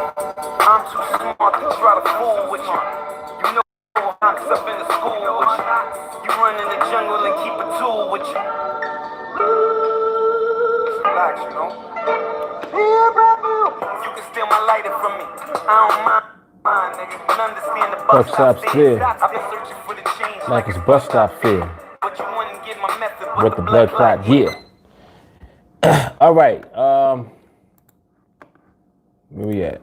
I'm too smart to try to fool with you. You know how up in the school with you. You run in the jungle and keep a tool with you. Relax, you know. You can steal my lighter from me. I don't mind, nigga. But understand the bus stop fear. I've been searching for the change like it's bus stop fear. But you wouldn't get my method. What the blood clot? Yeah. All right. Where we at?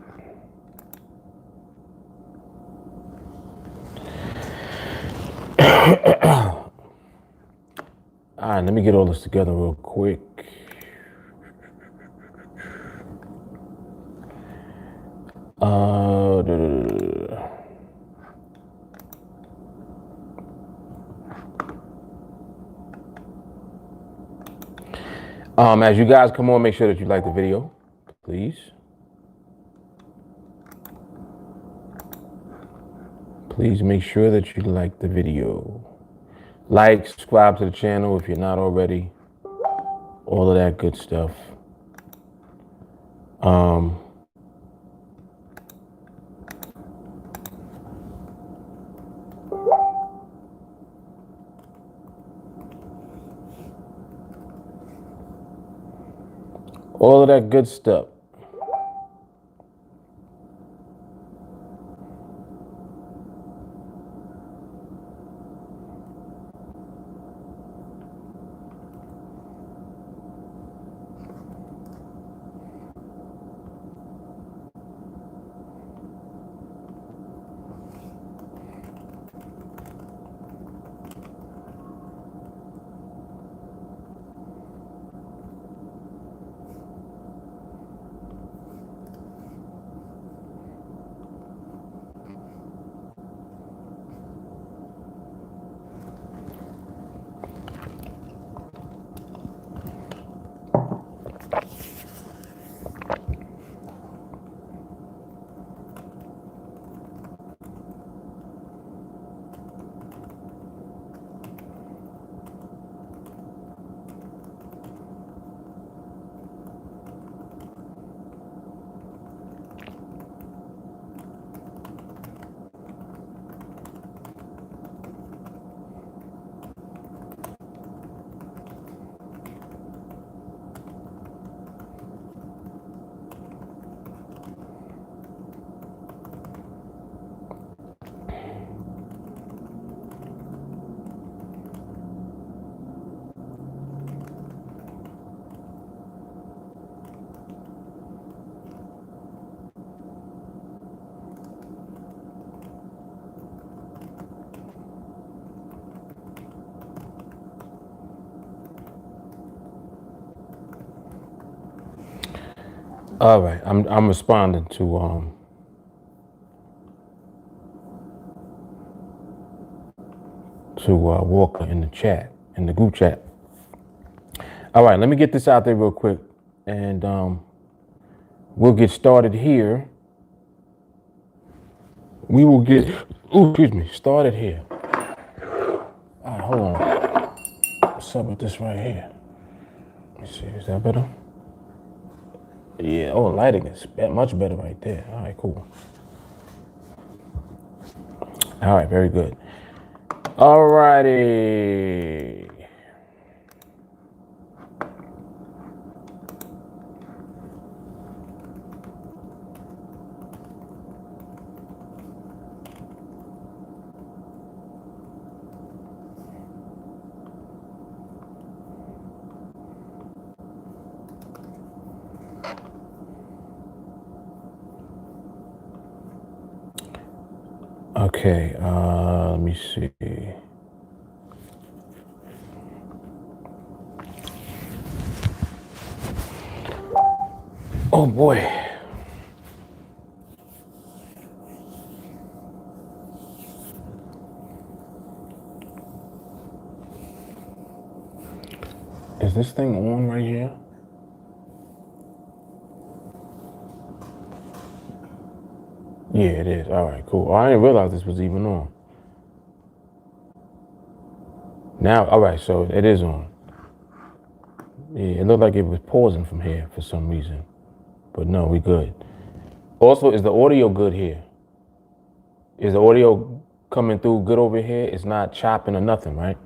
All right, let me get all this together real quick. As you guys come on, make sure that you like the video, please. Please make sure that you like the video. Like, subscribe to the channel if you're not already. All of that good stuff. All of that good stuff. All right, I'm responding to Walker in the chat, in the group chat. All right, let me get this out there real quick, and we'll get started here. We will get, started here. All right, hold on. What's up with this right here? Let me see, is that better? Yeah, lighting is much better right there. All right, cool. All right, very good. All righty. Okay, let me see. Oh boy. Is this thing on right here? Yeah, it is. All right, cool. I didn't realize this was even on. Now, all right, so it is on. Yeah, it looked like it was pausing from here for some reason. But no, we good. Also, is the audio good here? Is the audio coming through good over here? It's not chopping or nothing, right?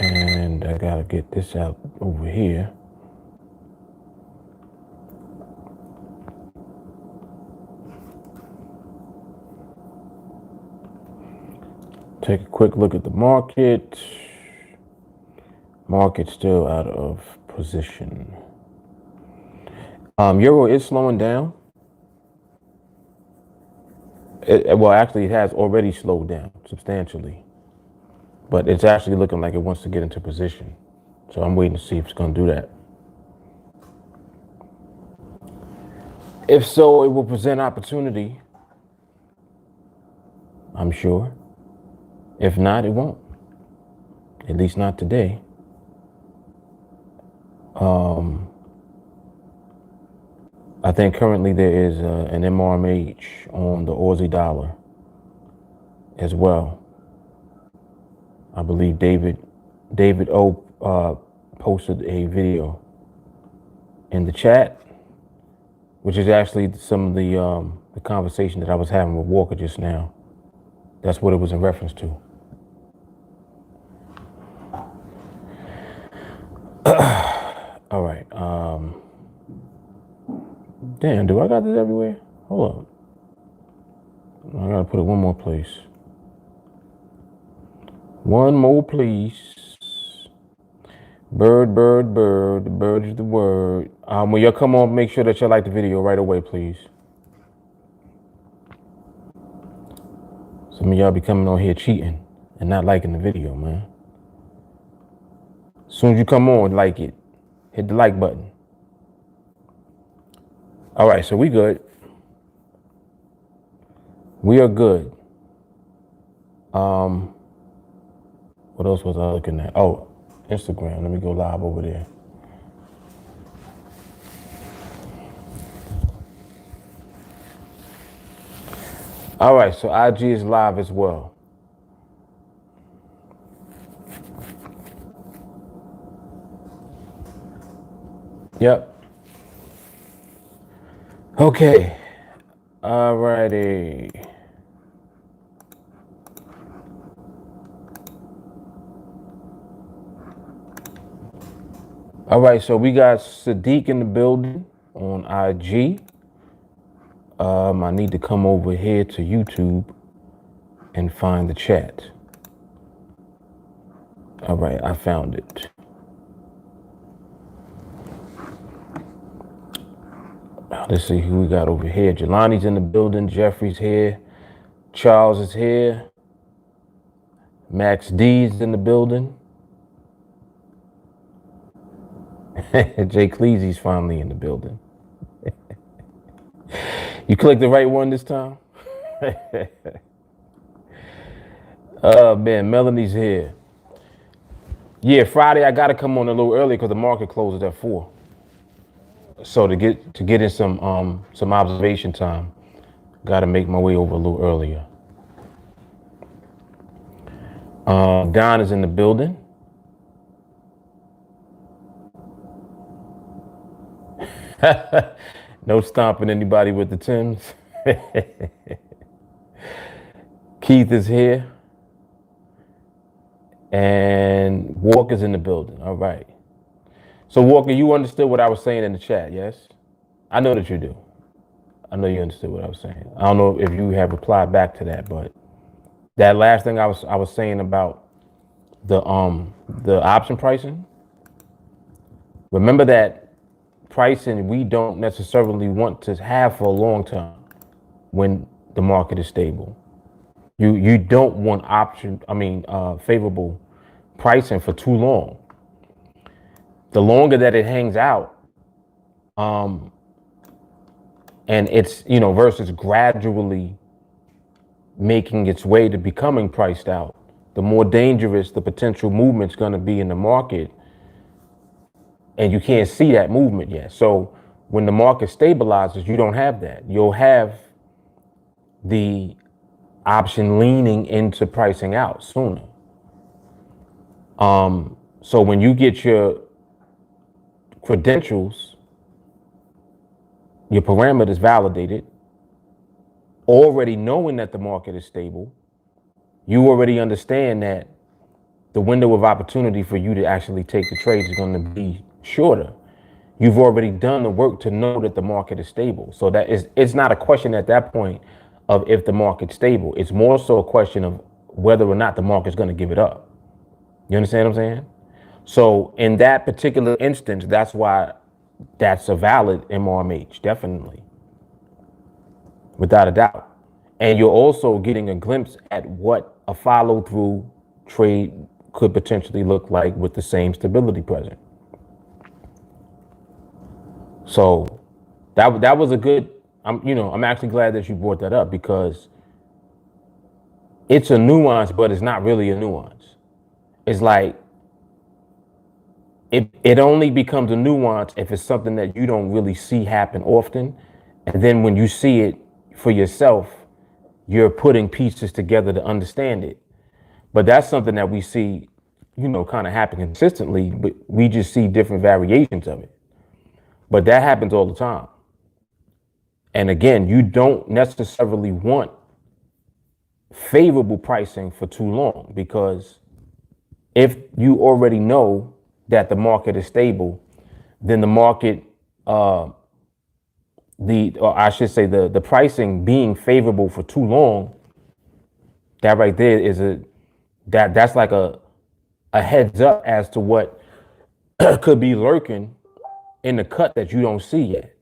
And I gotta get this out over here. Take a quick look at the market. Market still out of position. Euro is slowing down. Well, actually, it has already slowed down substantially. But it's actually looking like it wants to get into position. So I'm waiting to see if it's going to do that. If so, it will present opportunity, I'm sure. If not, it won't. At least not today. I think currently there is an MRMH on the Aussie dollar as well. I believe David O posted a video in the chat, which is actually some of the conversation that I was having with Walker just now. That's what it was in reference to. All right. Damn, do I got this everywhere? Hold up. I gotta put it one more place. One more, please. Bird, bird, bird. The bird is the word. When y'all come on, make sure that y'all like the video right away, please. Some of y'all be coming on here cheating and not liking the video, man. As soon as you come on, like it. Hit the like button. All right, so we good. We are good. What else was I looking at? Oh, Instagram. Let me go live over there. All right, so IG is live as well. Yep. Okay. All righty. All right, so we got Sadiq in the building on IG. I need to come over here to YouTube and find the chat. All right, I found it. Let's see who we got over here. Jelani's in the building. Jeffrey's here. Charles is here. Max D's in the building. Jay Cleasy's finally in the building. You clicked the right one this time? Oh, man, Melanie's here. Yeah, Friday I got to come on a little early because the market closes at 4. So to get in some observation time, got to make my way over a little earlier. Don is in the building. No stomping anybody with the Timbs. Keith is here. And Walker's in the building. All right. So Walker, you understood what I was saying in the chat, yes? I know that you do. I know you understood what I was saying. I don't know if you have replied back to that, but that last thing I was saying about the option pricing. Remember that pricing we don't necessarily want to have for a long time when the market is stable. You don't want favorable pricing for too long. The longer that it hangs out, and it's, versus gradually making its way to becoming priced out, the more dangerous the potential movement's going to be in the market and you can't see that movement yet. So when the market stabilizes, you don't have that. You'll have the option leaning into pricing out sooner. So when you get your credentials, your parameters validated, already knowing that the market is stable, you already understand that the window of opportunity for you to actually take the trades is going to be shorter. You've already done the work to know that the market is stable. So that is, it's not a question at that point of if the market's stable. It's more so a question of whether or not the market's going to give it up. You understand what I'm saying? So in that particular instance, that's why that's a valid MRMH, definitely, without a doubt. And you're also getting a glimpse at what a follow-through trade could potentially look like with the same stability present. So that was a good. I'm actually glad that you brought that up, because it's a nuance, but it's not really a nuance. It's like it only becomes a nuance if it's something that you don't really see happen often, and then when you see it for yourself, you're putting pieces together to understand it. But that's something that we see, kind of happen consistently, but we just see different variations of it. But that happens all the time. And again, you don't necessarily want favorable pricing for too long, because if you already know that the market is stable, then the market, or I should say the pricing being favorable for too long, that right there is that's like a heads up as to what could be lurking in the cut that you don't see yet.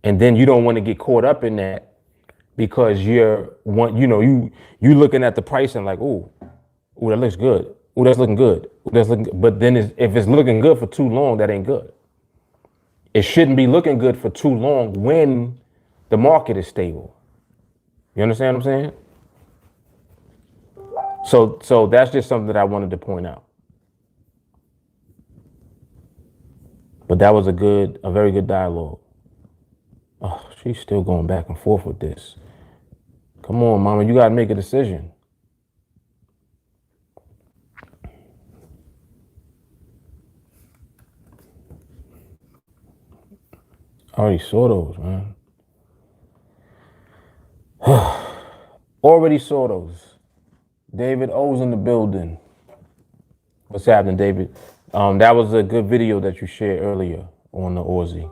And then you don't want to get caught up in that, because you looking at the pricing like, oh, that looks good. Oh, that's looking good. Ooh, that's looking good. But then if it's looking good for too long, that ain't good. It shouldn't be looking good for too long when the market is stable. You understand what I'm saying? So that's just something that I wanted to point out. But that was a very good dialogue. Oh, she's still going back and forth with this. Come on, mama, you got to make a decision. I already saw those, man. Already saw those. David O's in the building. What's happening, David? That was a good video that you shared earlier on the Aussie.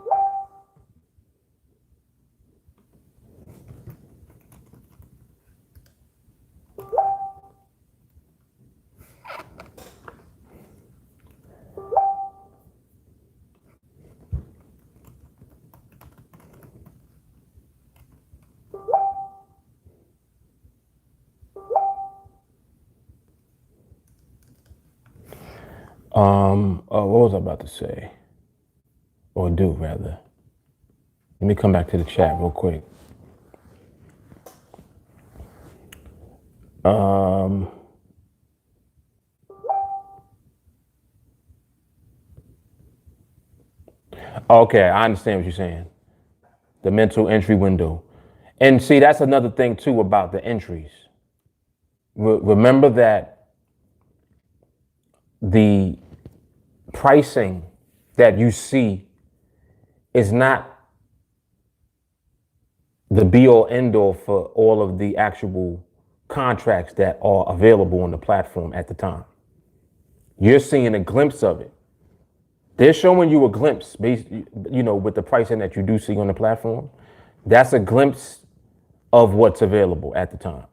What was I about to say? Or do, rather. Let me come back to the chat real quick. Okay, I understand what you're saying. The mental entry window. And see, that's another thing too about the entries. Remember that the pricing that you see is not the be all end all for all of the actual contracts that are available on the platform at the time. You're seeing a glimpse of it. They're showing you a glimpse, based, with the pricing that you do see on the platform. That's a glimpse of what's available at the time.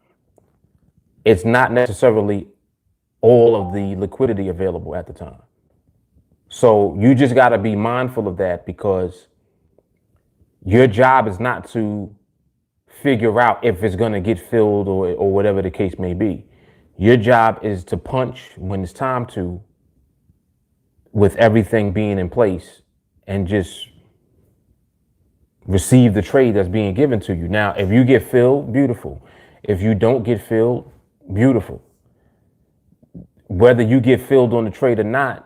It's not necessarily all of the liquidity available at the time. So you just got to be mindful of that, because your job is not to figure out if it's going to get filled or whatever the case may be. Your job is to punch when it's time to, with everything being in place, and just receive the trade that's being given to you. Now, if you get filled, beautiful. If you don't get filled, beautiful. Whether you get filled on the trade or not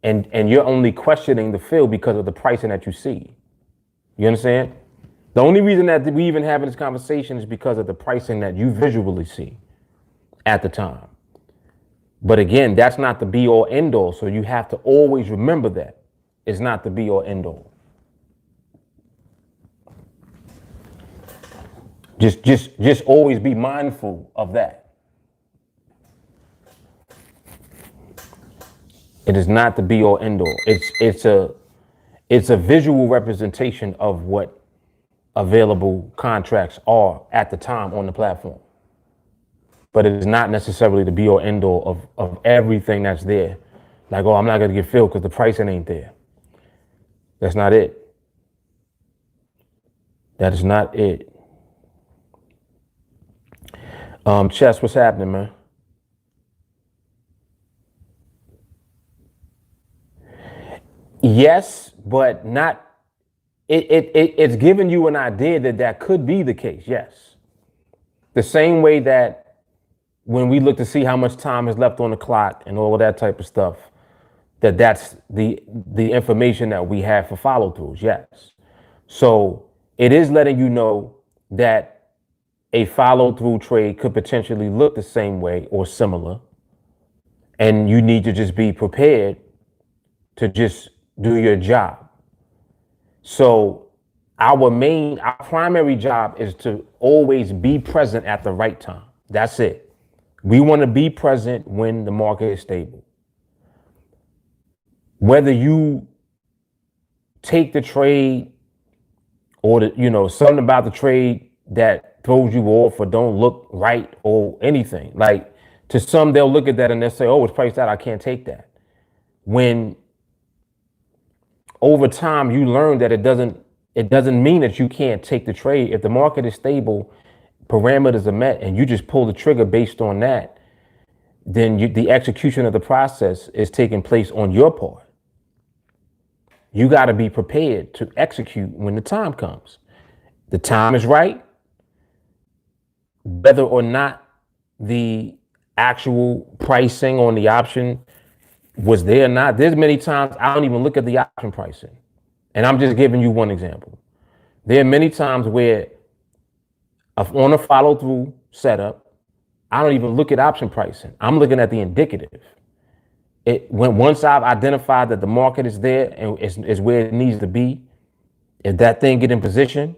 and you're only questioning the fill because of the pricing that you see. You understand? The only reason that we even having this conversation is because of the pricing that you visually see at the time. But again, that's not the be all end all. So you have to always remember that it's not the be all end all. Just always be mindful of that. It is not the be all end all. It's a visual representation of what available contracts are at the time on the platform. But it is not necessarily the be all end all of everything that's there. Like, oh, I'm not gonna get filled because the pricing ain't there. That's not it. That is not it. Chess, what's happening, man? Yes, but not. It's giving you an idea that could be the case. Yes. The same way that when we look to see how much time is left on the clock and all of that type of stuff, that's the information that we have for follow throughs. Yes. So it is letting you know that a follow through trade could potentially look the same way or similar. And you need to just be prepared to just do your job. So our primary job is to always be present at the right time. That's it. We want to be present when the market is stable. Whether you take the trade or something about the trade that throws you off or don't look right or anything. Like, to some, they'll look at that and they'll say, oh, it's priced out, I can't take that. When over time you learn that it doesn't mean that you can't take the trade. If the market is stable, parameters are met, and you just pull the trigger based on that, then the execution of the process is taking place on your part. You got to be prepared to execute when the time comes. The time is right. Whether or not the actual pricing on the option was there or not, there's many times I don't even look at the option pricing. And I'm just giving you one example. There are many times where on a follow through setup, I don't even look at option pricing. I'm looking at the indicative. Once I've identified that the market is there and is where it needs to be, if that thing get in position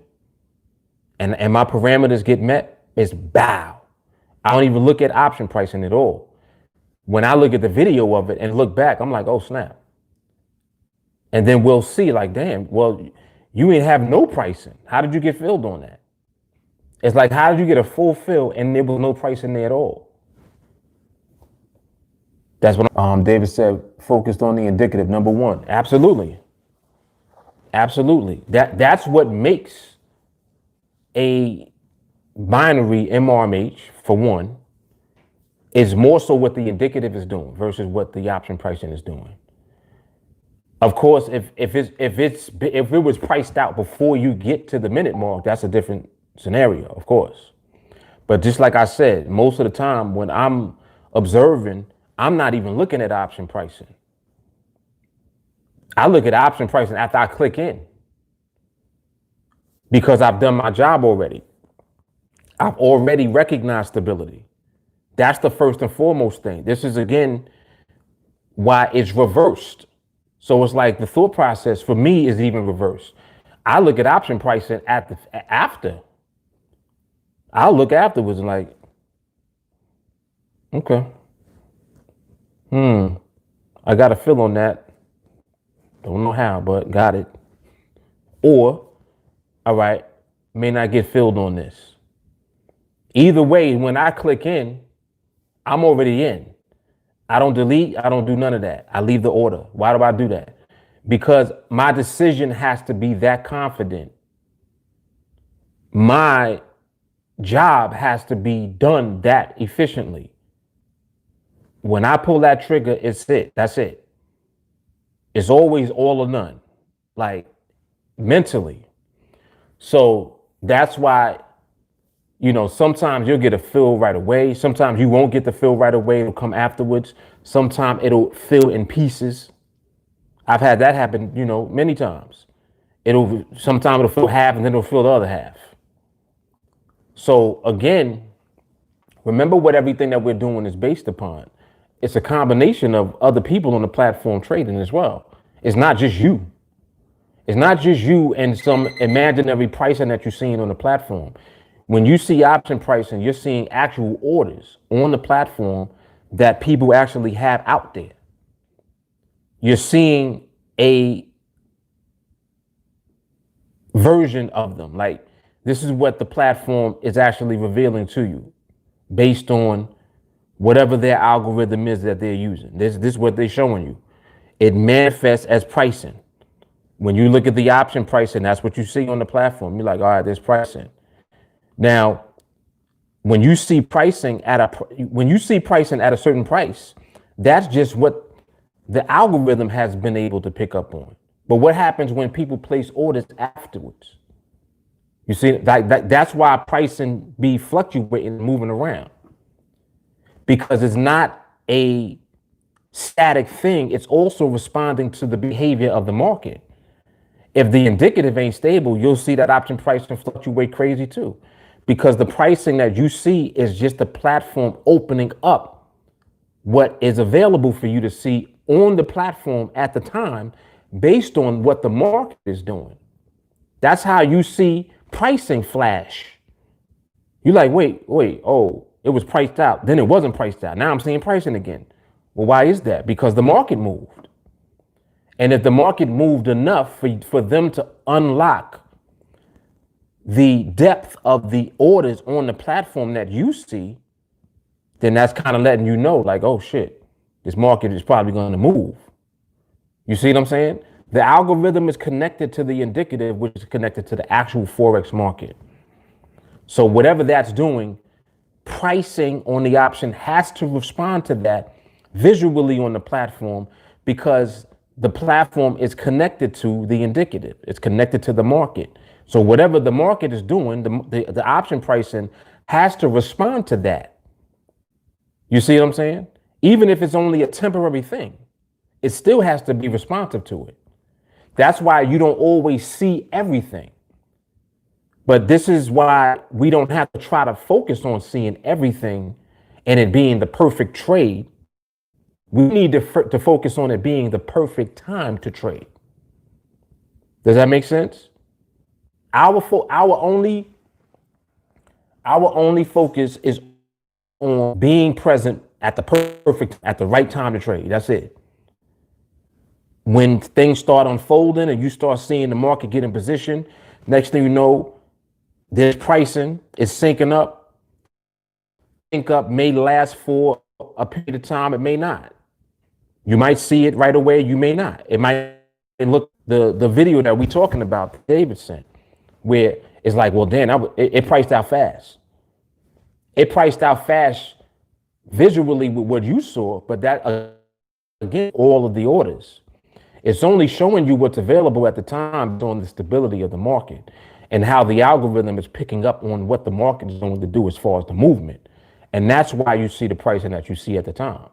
and my parameters get met, it's bow. I don't even look at option pricing at all. When I look at the video of it and look back, I'm like, oh, snap. And then we'll see, like, damn, well, you ain't have no pricing. How did you get filled on that? It's like, how did you get a full fill and there was no pricing there at all? That's what David said, focused on the indicative, number one. Absolutely. Absolutely. That's what makes a binary MRMH, for one, is more so what the indicative is doing versus what the option pricing is doing. Of course, if it was priced out before you get to the minute mark, that's a different scenario, of course. But just like I said, most of the time when I'm observing, I'm not even looking at option pricing. I look at option pricing after I click in because I've done my job already. I've already recognized stability. That's the first and foremost thing. This is, again, why it's reversed. So it's like the thought process for me is even reversed. I look at option pricing after. I'll look afterwards and like, okay. I got a feel on that. Don't know how, but got it. Or, all right, may not get filled on this. Either way, when I click in, I'm already in. I don't delete. I don't do none of that. I leave the order. Why do I do that? Because my decision has to be that confident. My job has to be done that efficiently. When I pull that trigger, it's it. That's it. It's always all or none, like mentally. So that's why, sometimes you'll get a fill right away. Sometimes you won't get the fill right away. It'll come afterwards. Sometimes it'll fill in pieces. I've had that happen, many times. Sometimes it'll fill half and then it'll fill the other half. So again, remember what everything that we're doing is based upon. It's a combination of other people on the platform trading as well. It's not just you. It's not just you and some imaginary pricing that you're seeing on the platform. When you see option pricing, you're seeing actual orders on the platform that people actually have out there. You're seeing a version of them. Like, this is what the platform is actually revealing to you based on whatever their algorithm is that they're using. This is what they're showing you. It manifests as pricing. When you look at the option pricing, that's what you see on the platform. You're like, all right, there's pricing. Now, when you see pricing at a certain price, that's just what the algorithm has been able to pick up on. But what happens when people place orders afterwards? You see, that's why pricing be fluctuating, moving around, because it's not a static thing. It's also responding to the behavior of the market. If the indicative ain't stable, you'll see that option pricing fluctuate crazy too, because the pricing that you see is just the platform opening up what is available for you to see on the platform at the time based on what the market is doing. That's how you see pricing flash. You're like, wait, oh, it was priced out. Then it wasn't priced out. Now I'm seeing pricing again. Well, why is that? Because the market moved. And if the market moved enough for them to unlock the depth of the orders on the platform that you see, then that's kind of letting you know, like, oh shit, this market is probably going to move. You see what I'm saying? The algorithm is connected to the indicative, which is connected to the actual Forex market. So whatever that's doing, pricing on the option has to respond to that visually on the platform, because the platform is connected to the indicative. It's connected to the market. So whatever the market is doing, the option pricing has to respond to that. You see what I'm saying? Even if it's only a temporary thing, it still has to be responsive to it. That's why you don't always see everything. But this is why we don't have to try to focus on seeing everything and it being the perfect trade. We need to focus on it being the perfect time to trade. Does that make sense? Our only focus is on being present at the right time to trade. That's it. When things start unfolding and you start seeing the market get in position, next thing you know, there's pricing, it's syncing up. Sync up may last for a period of time, it may not. You might see it right away, you may not. It might look the video that we talking about, David sent, where it's like, well, damn, it priced out fast. It priced out fast visually with what you saw, but that, again, all of the orders. It's only showing you what's available at the time on the stability of the market and how the algorithm is picking up on what the market is going to do as far as the movement. And that's why you see the pricing that you see at the time.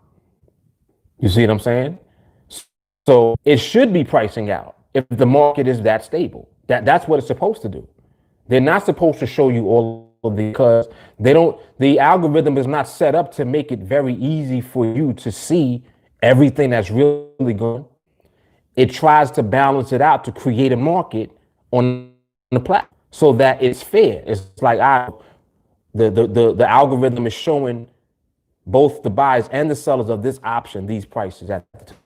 You see what I'm saying? So it should be pricing out if the market is that stable. That's what it's supposed to do. They're not supposed to show you all of the, because the algorithm is not set up to make it very easy for you to see everything that's really going. It tries to balance it out to create a market on the platform so that it's fair. It's like the algorithm is showing both the buyers and the sellers of this option these prices at the time.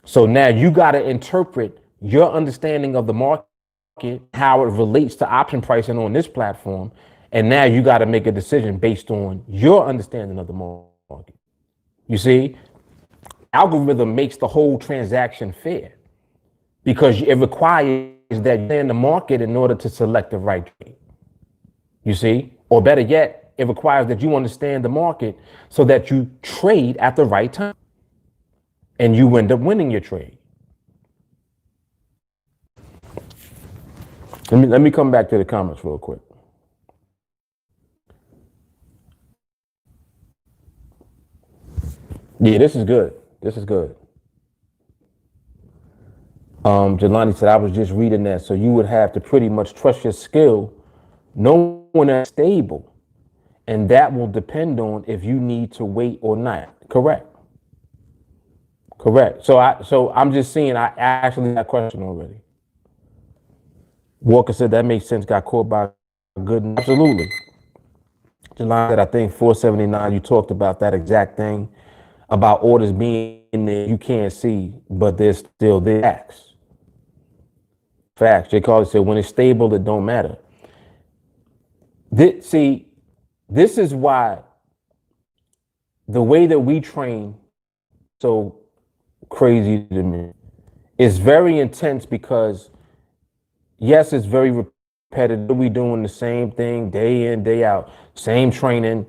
So now you got to interpret your understanding of the market, how it relates to option pricing on this platform, and now you got to make a decision based on your understanding of the market. You see? Algorithm makes the whole transaction fair because it requires that you're in the market in order to select the right trade. You see, or better yet, it requires that you understand the market so that you trade at the right time and you end up winning your trade. Let me come back to the comments real quick. Yeah, this is good. This is good. Jelani said, I was just reading that. So you would have to pretty much trust your skill, knowing that's stable. And that will depend on if you need to wait or not. Correct. Correct. So I'm just seeing I actually got a question already. Walker said that makes sense. Got caught by good. Absolutely. Jelani said, I think 479, you talked about that exact thing about orders being in there you can't see, but they're still there. Facts. Facts. Jay Carly said, when it's stable, it don't matter. This is why the way that we train so crazy to me. It's very intense because, yes, it's very repetitive. We doing the same thing day in, day out, same training,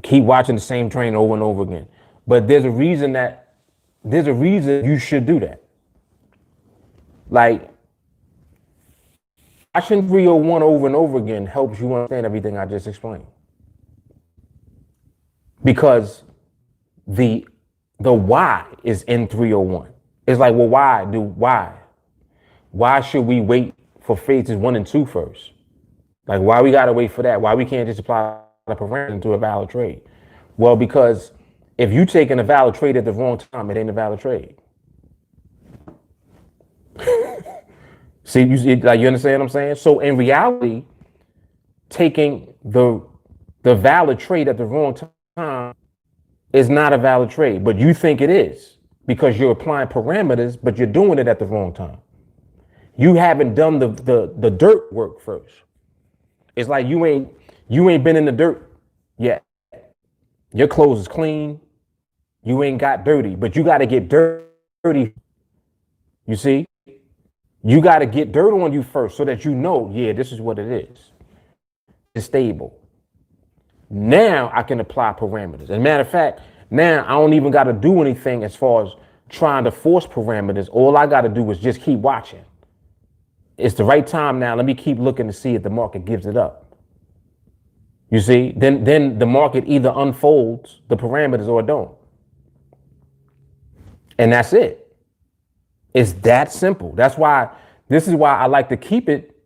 keep watching the same training over and over again. But there's a reason you should do that. Like, watching 301 over and over again helps you understand everything I just explained. Because the why is in 301. It's like, well, why? Why should we wait for phases 1 and 2 first? Like, why we gotta wait for that? Why we can't just apply the parameter to a valid trade? Well, because if you taking a valid trade at the wrong time, it ain't a valid trade. See, you understand what I'm saying? So in reality, taking the valid trade at the wrong time is not a valid trade, but you think it is because you're applying parameters, but you're doing it at the wrong time. You haven't done the dirt work first. It's like you ain't been in the dirt yet. Your clothes is clean. You ain't got dirty, but you got to get dirty. You see? You got to get dirt on you first so that you know, yeah, this is what it is. It's stable. Now I can apply parameters. As a matter of fact, now I don't even got to do anything as far as trying to force parameters. All I got to do is just keep watching. It's the right time now. Let me keep looking to see if the market gives it up. You see, then the market either unfolds the parameters or don't. And that's it. It's that simple. This is why I like to keep it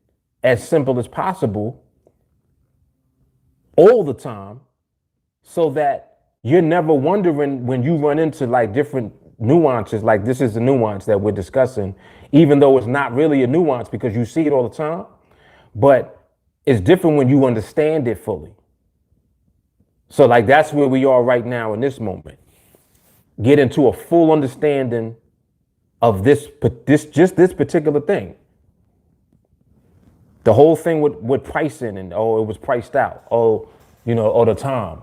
as simple as possible all the time, so that you're never wondering when you run into like different nuances, like this is the nuance that we're discussing, even though it's not really a nuance because you see it all the time, but it's different when you understand it fully. So like that's where we are right now in this moment. Get into a full understanding of this particular thing. The whole thing with pricing and, oh, it was priced out. Oh, the time.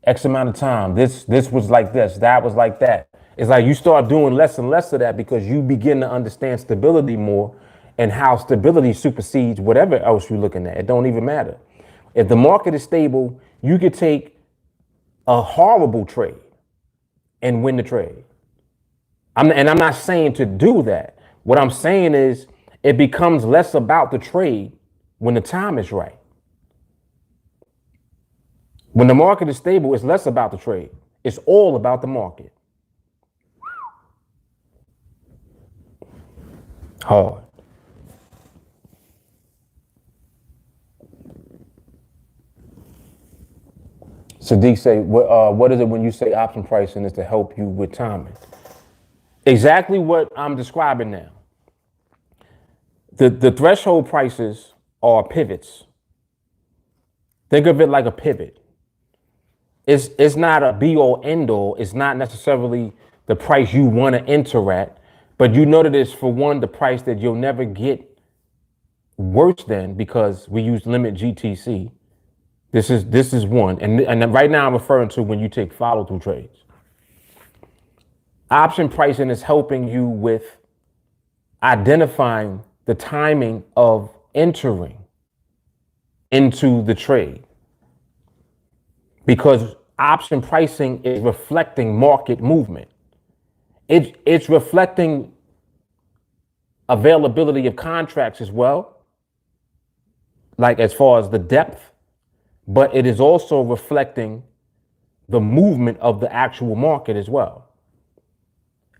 X amount of time. This was like this. That was like that. It's like you start doing less and less of that because you begin to understand stability more and how stability supersedes whatever else you're looking at. It don't even matter. If the market is stable, you could take a horrible trade and win the trade. I'm not saying to do that. What I'm saying is it becomes less about the trade when the time is right. When the market is stable, it's less about the trade. It's all about the market. Hard. Sadiq say, what is it when you say option pricing is to help you with timing? Exactly what I'm describing now. The threshold prices are pivots. Think of it like a pivot. It's not a be all end all. It's not necessarily the price you want to enter at, but you know that it's, for one, the price that you'll never get worse than, because we use limit GTC. This is one. And right now I'm referring to when you take follow through trades. Option pricing is helping you with identifying the timing of entering into the trade, because option pricing is reflecting market movement. It's reflecting availability of contracts as well, like as far as the depth, but it is also reflecting the movement of the actual market as well.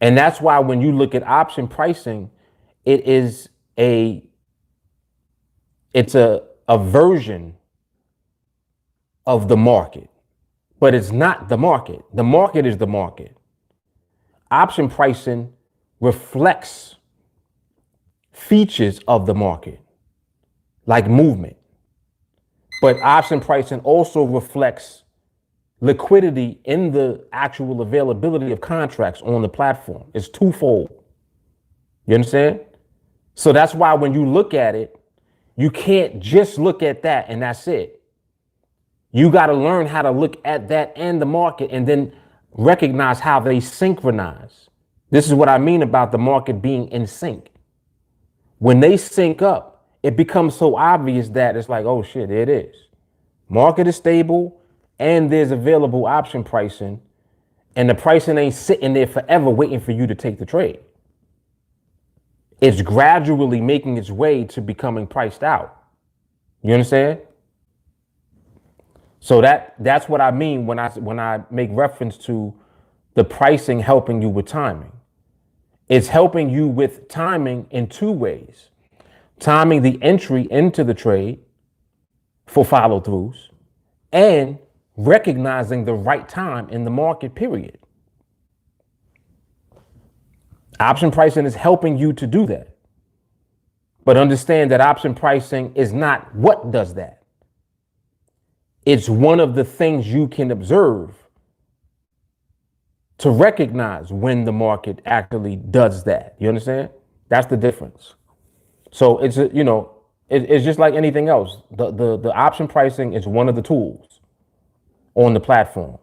And that's why when you look at option pricing, it's a version of the market, but it's not the market. The market is the market. Option pricing reflects features of the market, like movement. But option pricing also reflects liquidity in the actual availability of contracts on the platform. It's twofold. You understand? So that's why when you look at it, you can't just look at that and that's it. You got to learn how to look at that and the market and then recognize how they synchronize. This is what I mean about the market being in sync. When they sync up, it becomes so obvious that it's like, oh shit, there it is. Market is stable and there's available option pricing, and the pricing ain't sitting there forever waiting for you to take the trade. It's gradually making its way to becoming priced out. You understand? So that's what I mean when I make reference to the pricing helping you with timing. It's helping you with timing in two ways. Timing the entry into the trade for follow throughs and recognizing the right time in the market, period. Option pricing is helping you to do that. But understand that option pricing is not what does that. It's one of the things you can observe to recognize when the market actually does that. You understand? That's the difference. So it's just like anything else. The option pricing is one of the tools on the platform.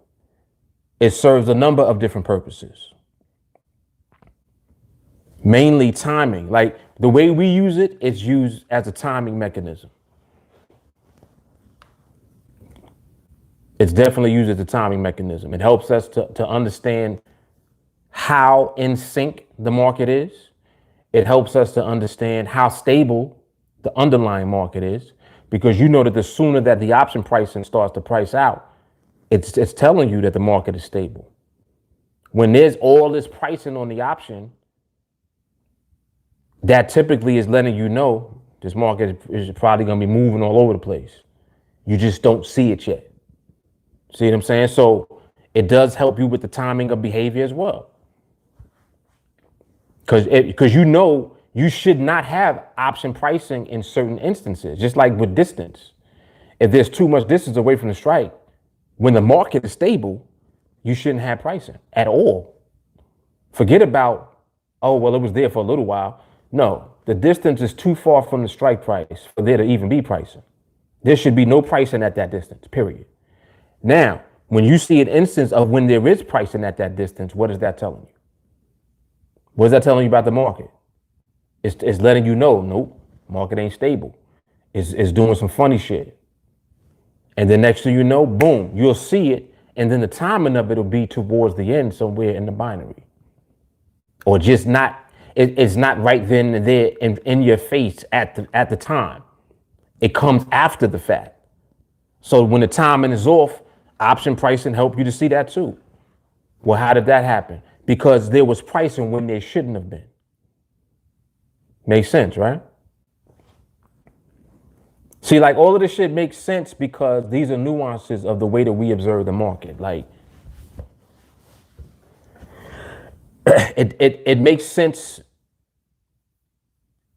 It serves a number of different purposes. Mainly timing. Like the way we use it, it's used as a timing mechanism. It's definitely used as a timing mechanism. It helps us to understand how in sync the market is. It helps us to understand how stable the underlying market is, because you know that the sooner that the option pricing starts to price out, it's telling you that the market is stable. When there's all this pricing on the option, that typically is letting you know this market is probably going to be moving all over the place. You just don't see it yet. See what I'm saying? So it does help you with the timing of behavior as well. Because you know you should not have option pricing in certain instances, just like with distance. If there's too much distance away from the strike, when the market is stable, you shouldn't have pricing at all. Forget about, oh, well, it was there for a little while. No, the distance is too far from the strike price for there to even be pricing. There should be no pricing at that distance, period. Now, when you see an instance of when there is pricing at that distance, what is that telling you? What is that telling you about the market? It's letting you know, nope, market ain't stable. It's doing some funny shit. And then next thing you know, boom, you'll see it. And then the timing of it will be towards the end somewhere in the binary. Or just not, it's not right then and there in your face at the time. It comes after the fact. So when the timing is off, option pricing help you to see that too. Well, how did that happen? Because there was pricing when there shouldn't have been. Makes sense, right? See, like all of this shit makes sense because these are nuances of the way that we observe the market. Like it makes sense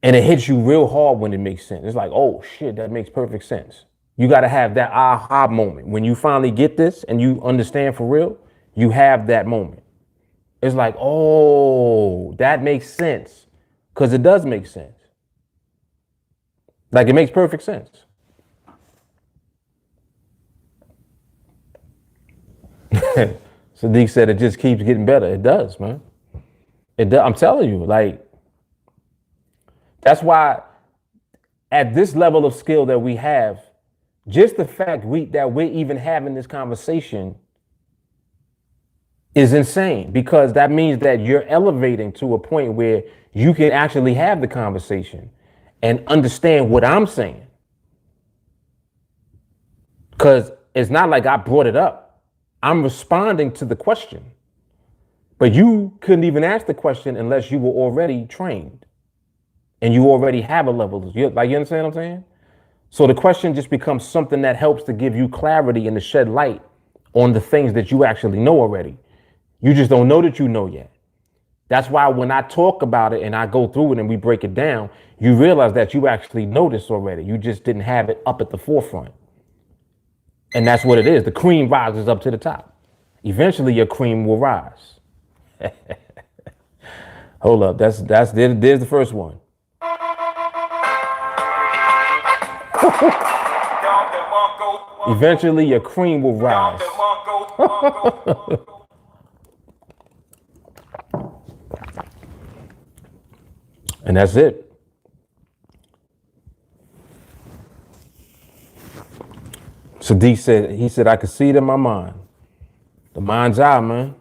and it hits you real hard when it makes sense. It's like, oh shit, that makes perfect sense. You got to have that aha moment. When you finally get this and you understand for real, you have that moment. It's like, oh, that makes sense. Because it does make sense. Like it makes perfect sense. Sadiq said it just keeps getting better. It does, man. It does. I'm telling you, like, that's why at this level of skill that we have, just the fact that we're even having this conversation is insane, because that means that you're elevating to a point where you can actually have the conversation and understand what I'm saying. Because it's not like I brought it up. I'm responding to the question. But you couldn't even ask the question unless you were already trained and you already have a level. You understand what I'm saying? So the question just becomes something that helps to give you clarity and to shed light on the things that you actually know already. You just don't know that you know yet. That's why when I talk about it and I go through it and we break it down, you realize that you actually know this already. You just didn't have it up at the forefront. And that's what it is. The cream rises up to the top. Eventually your cream will rise. Hold up. There's the first one. Eventually your cream will rise. And that's it. Sadiq said, I could see it in my mind. The mind's eye, man.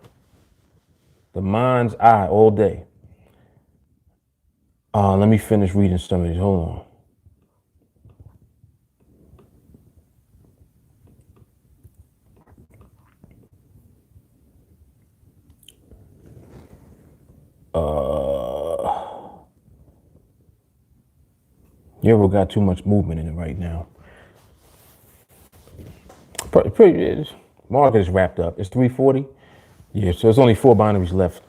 The mind's eye all day. Let me finish reading some of these. Hold on. Euro got too much movement in it right now. Market is wrapped up. It's 340. Yeah, so there's only 4 binaries left.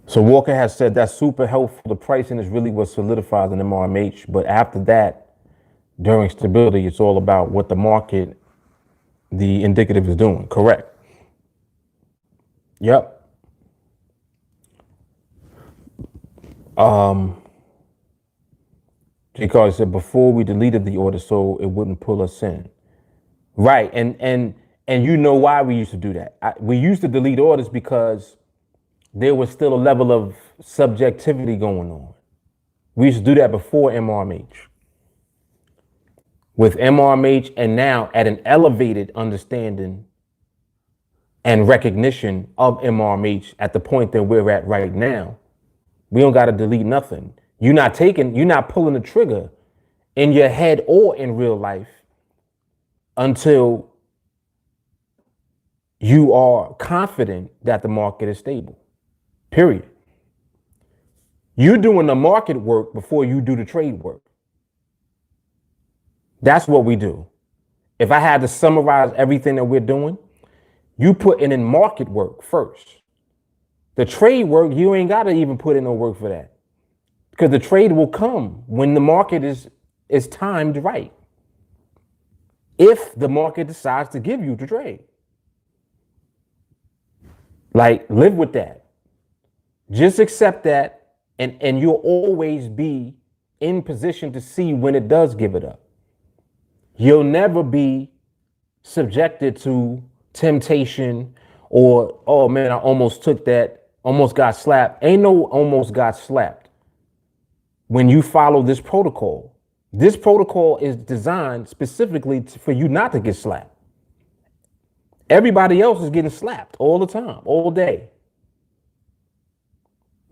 So Walker has said that's super helpful. The pricing is really what solidifies an MRMH. But after that, during stability, it's all about what the market, the indicative is doing. Correct. Yep. J. Carter said before we deleted the order so it wouldn't pull us in. Right. And you know why we used to do that. We used to delete orders because there was still a level of subjectivity going on. We used to do that before MRMH. With MRMH and now at an elevated understanding and recognition of MRMH at the point that we're at right now, we don't got to delete nothing. You're not pulling the trigger in your head or in real life until you are confident that the market is stable. Period. You're doing the market work before you do the trade work. That's what we do. If I had to summarize everything that we're doing, you put in market work first. The trade work, you ain't got to even put in no work for that. Because the trade will come when the market is timed right. If the market decides to give you the trade. Like, live with that. Just accept that, and you'll always be in position to see when it does give it up. You'll never be subjected to temptation or, oh man, I almost took that, almost got slapped. Ain't no almost got slapped when you follow this protocol. This protocol is designed specifically for you not to get slapped. Everybody else is getting slapped all the time, all day.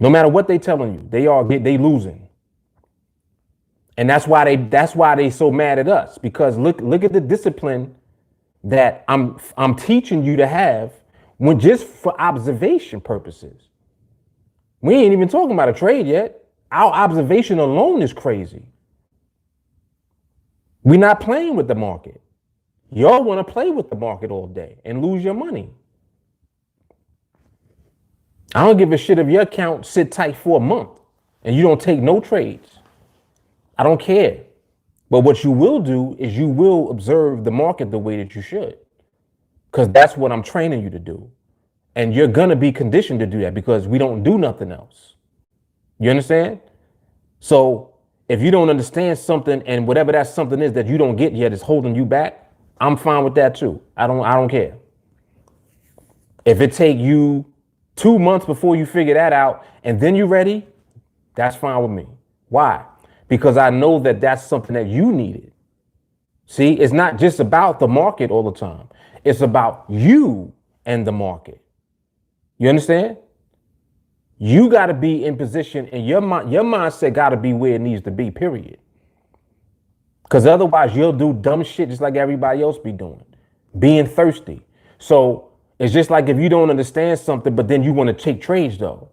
No matter what they telling you, they losing. And that's why they so mad at us, because look at the discipline that I'm teaching you to have when just for observation purposes. We ain't even talking about a trade yet. Our observation alone is crazy. We're not playing with the market. Y'all want to play with the market all day and lose your money. I don't give a shit if your account sit tight for a month and you don't take no trades. I don't care. But what you will do is you will observe the market the way that you should. Because that's what I'm training you to do. And you're going to be conditioned to do that because we don't do nothing else. You understand? So if you don't understand something and whatever that something is that you don't get yet is holding you back, I'm fine with that too. I don't care. If it take you 2 months before you figure that out and then you're ready, that's fine with me. Why? Because I know that that's something that you needed. See, it's not just about the market all the time. It's about you and the market. You understand? You got to be in position and your mindset got to be where it needs to be, period. Because otherwise you'll do dumb shit just like everybody else be doing. Being thirsty. So it's just like if you don't understand something, but then you want to take trades though.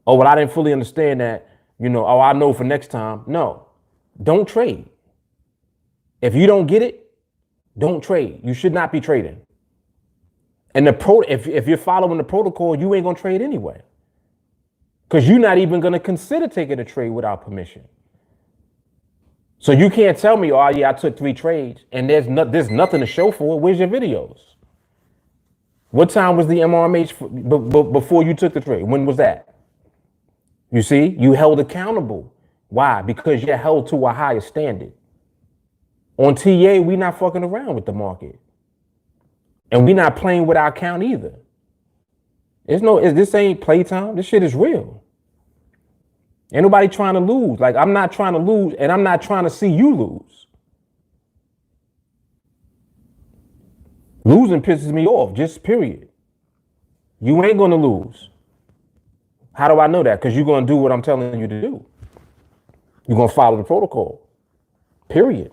Oh, well, I didn't fully understand that. Oh, I know for next time. No, don't trade. If you don't get it, don't trade. You should not be trading. And if you're following the protocol, you ain't gonna trade anyway. Because you're not even gonna consider taking a trade without permission. So you can't tell me, oh yeah, I took 3 trades and there's nothing to show for it. Where's your videos? What time was the MRMH before you took the trade? When was that? You see, you held accountable. Why? Because you're held to a higher standard. On TA, we not fucking around with the market. And we not playing with our account either. This ain't playtime. This shit is real. Ain't nobody trying to lose. Like, I'm not trying to lose, and I'm not trying to see you lose. Losing pisses me off, just period. You ain't gonna lose. How do I know that? Because you're gonna do what I'm telling you to do. You're gonna follow the protocol. Period.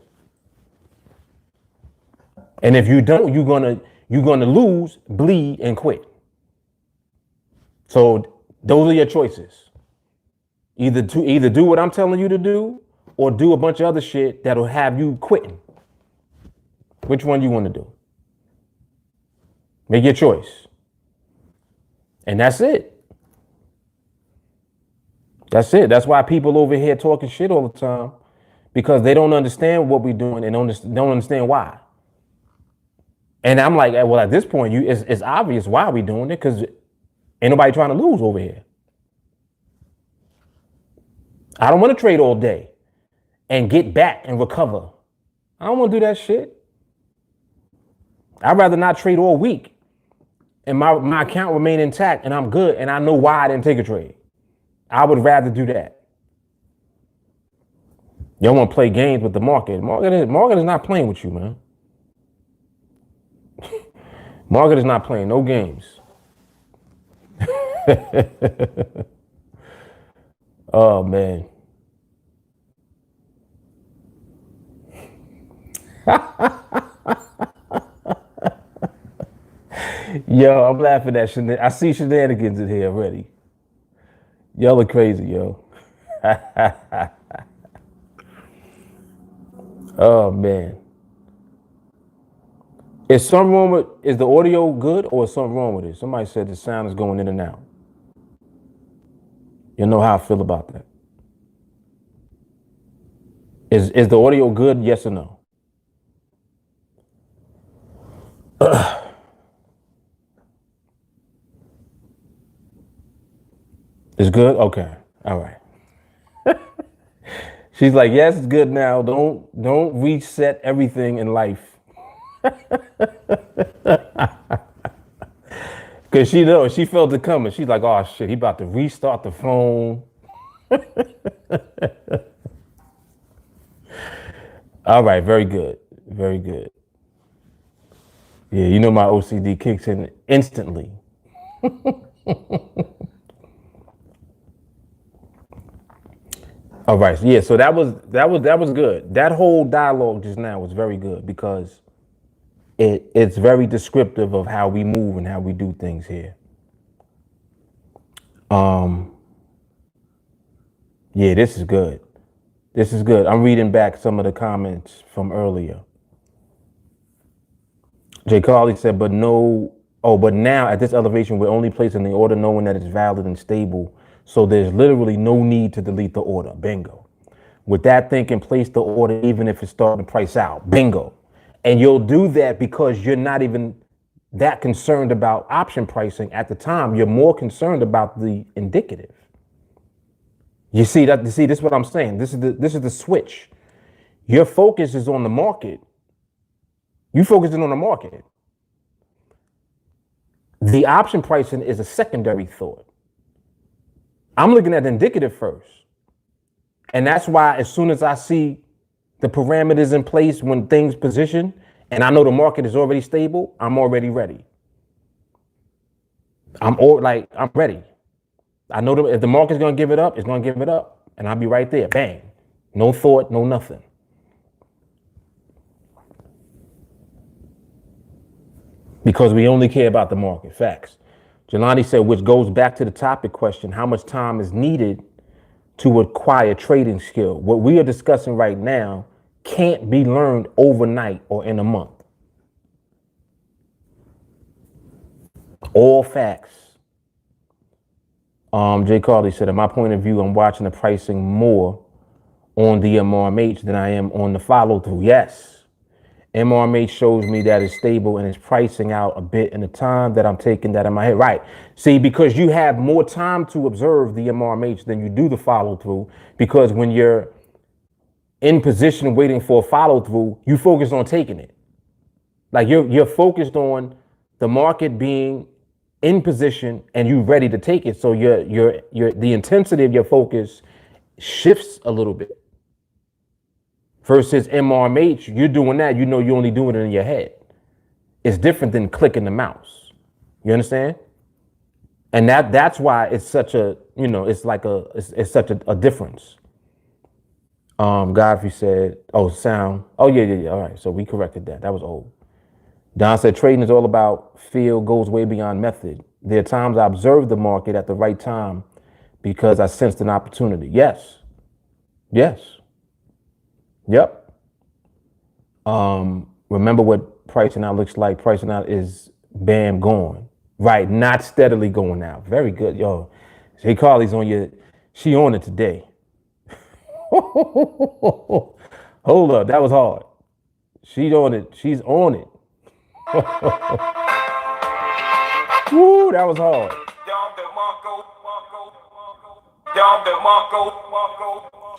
And if you don't, you're gonna lose, bleed, and quit. So those are your choices. Either do what I'm telling you to do, or do a bunch of other shit that'll have you quitting. Which one you want to do? Make your choice. And that's it. That's it. That's why people over here talking shit all the time, because they don't understand what we're doing and don't understand why. And I'm like, well, at this point, it's obvious why we're doing it, because ain't nobody trying to lose over here. I don't want to trade all day and get back and recover. I don't want to do that shit. I'd rather not trade all week and my account remain intact and I'm good and I know why I didn't take a trade. I would rather do that. Y'all want to play games with the market. Market is not playing with you, man. Market is not playing no games. Oh, man. Yo, I'm laughing at I see shenanigans in here already. Y'all are crazy, yo. Oh, man. Is the audio good or is something wrong with it? Somebody said the sound is going in and out. You know how I feel about that. Is the audio good? Yes or no? It's good? Okay. All right. She's like, yes, it's good now. Don't reset everything in life. Cause she knows, she felt it coming. She's like, oh shit, he about to restart the phone. All right, very good. Very good. Yeah, you know my OCD kicks in instantly. All right, yeah, so that was good. That whole dialogue just now was very good because it's very descriptive of how we move and how we do things here. Yeah, this is good. This is good. I'm reading back some of the comments from earlier. Jay Carly said, but now at this elevation, we're only placing the order knowing that it's valid and stable. So there's literally no need to delete the order. Bingo. With that thinking, place the order even if it's starting to price out. Bingo. And you'll do that because you're not even that concerned about option pricing at the time. You're more concerned about the indicative. You see, this is what I'm saying. This is the switch. Your focus is on the market. You focusing on the market. The option pricing is a secondary thought. I'm looking at the indicative first. And that's why as soon as I see the parameters in place when things position and I know the market is already stable, I'm already ready. I'm ready. I know if the market's going to give it up, it's going to give it up. And I'll be right there. Bang. No thought, no nothing. because we only care about the market. Facts. Jelani said, which goes back to the topic question, how much time is needed to acquire trading skill? What we are discussing right now can't be learned overnight or in a month. All facts. Jay Carly said, in my point of view, I'm watching the pricing more on the MRMH than I am on the follow through. Yes. MRMH shows me that it's stable and it's pricing out a bit in the time that I'm taking that in my head. Right. See, because you have more time to observe the MRMH than you do the follow through, because when you're in position waiting for a follow through, you focus on taking it. Like you're focused on the market being in position and you ready to take it. So your the intensity of your focus shifts a little bit. Versus MRMH, you're doing that, you know you're only doing it in your head. It's different than clicking the mouse. You understand? And that's why it's such a, it's like it's such a difference. Godfrey said, oh, sound. Oh, yeah. All right. So we corrected that. That was old. Don said, trading is all about feel, goes way beyond method. There are times I observe the market at the right time because I sensed an opportunity. Yes. Yep. Remember what pricing out looks like. Pricing out is bam, gone. Right. Not steadily going out. Very good. Yo, Jay Carly's she on it today. Hold up. That was hard. She's on it. She's on it. Woo, that was hard.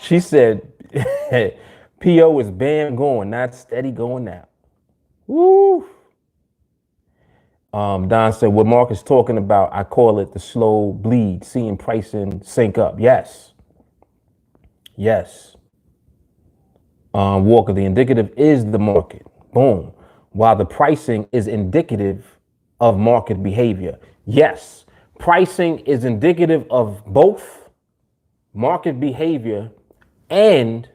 She said, PO is bam going, not steady going out. Woo. Don said, what Mark is talking about, I call it the slow bleed, seeing pricing sync up. Yes. Walker, the indicative is the market. Boom. While the pricing is indicative of market behavior. Yes. Pricing is indicative of both market behavior and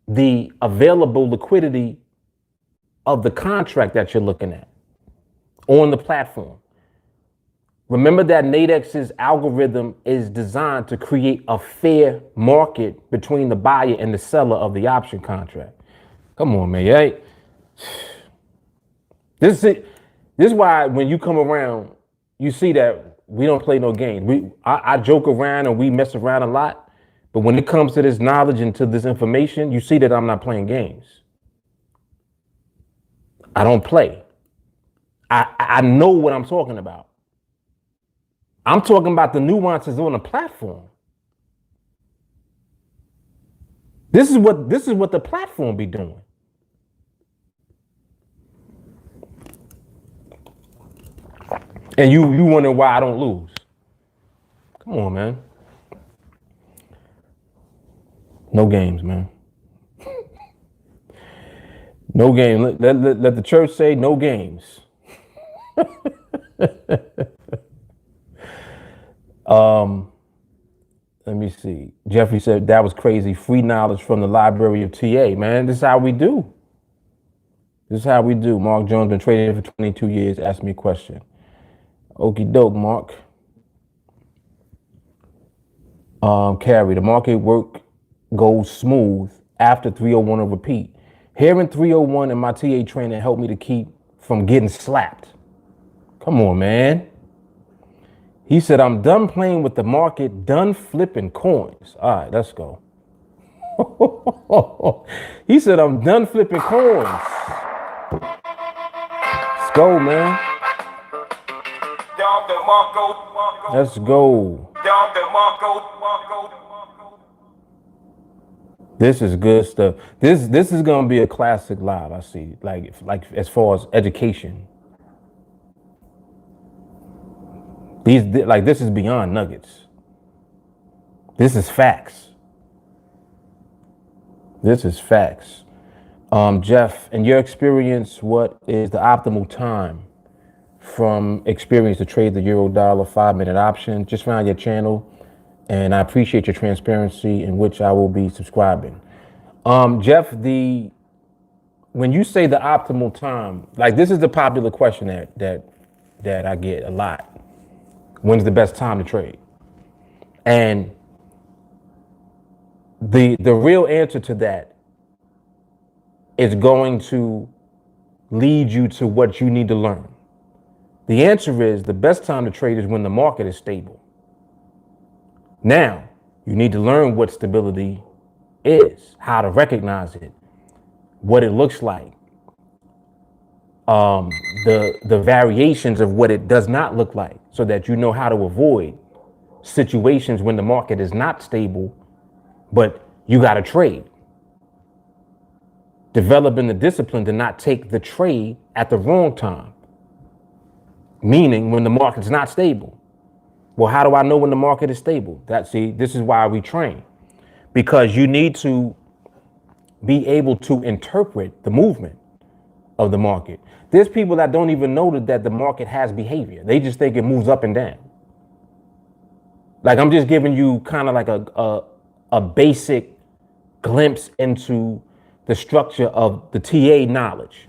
the available liquidity of the contract that you're looking at on the platform. Remember that NADEX's algorithm is designed to create a fair market between the buyer and the seller of the option contract. Come on, man. Yeah. This is why when you come around, you see that we don't play no games. I joke around and we mess around a lot, but when it comes to this knowledge and to this information, you see that I'm not playing games. I don't play. I know what I'm talking about. I'm talking about the nuances on the platform. This is what the platform be doing. And you wonder why I don't lose. Come on, man. No games, man. No game. Let the church say no games. Let me see. Jeffrey said that was crazy. Free knowledge from the library of TA, man. This is how we do. Mark Jones been trading for 22 years. Ask me a question. Okie doke, Mark. Carry, the market work goes smooth after 301 a repeat. Hearing 301 in my TA training helped me to keep from getting slapped. Come on, man. He said, I'm done playing with the market, done flipping coins. All right, let's go. He said, I'm done flipping coins. Let's go, man. Let's go. This is good stuff. This is gonna be a classic live. I see. Like as far as education. This is beyond nuggets. This is facts. Jeff, in your experience, what is the optimal time from experience to trade the euro dollar 5-minute option? Just found your channel and I appreciate your transparency, in which I will be subscribing. Jeff, the when you say the optimal time, like this is the popular question that I get a lot. When's the best time to trade? And the real answer to that is going to lead you to what you need to learn. The answer is the best time to trade is when the market is stable. Now, you need to learn what stability is, how to recognize it, what it looks like, the variations of what it does not look like, so that you know how to avoid situations when the market is not stable, but you got to trade. Developing the discipline to not take the trade at the wrong time, meaning when the market's not stable. Well, how do I know when the market is stable? This is why we train, because you need to be able to interpret the movement of the market. There's people that don't even know that the market has behavior. They just think it moves up and down. Like, I'm just giving you kind of like a basic glimpse into the structure of the TA knowledge.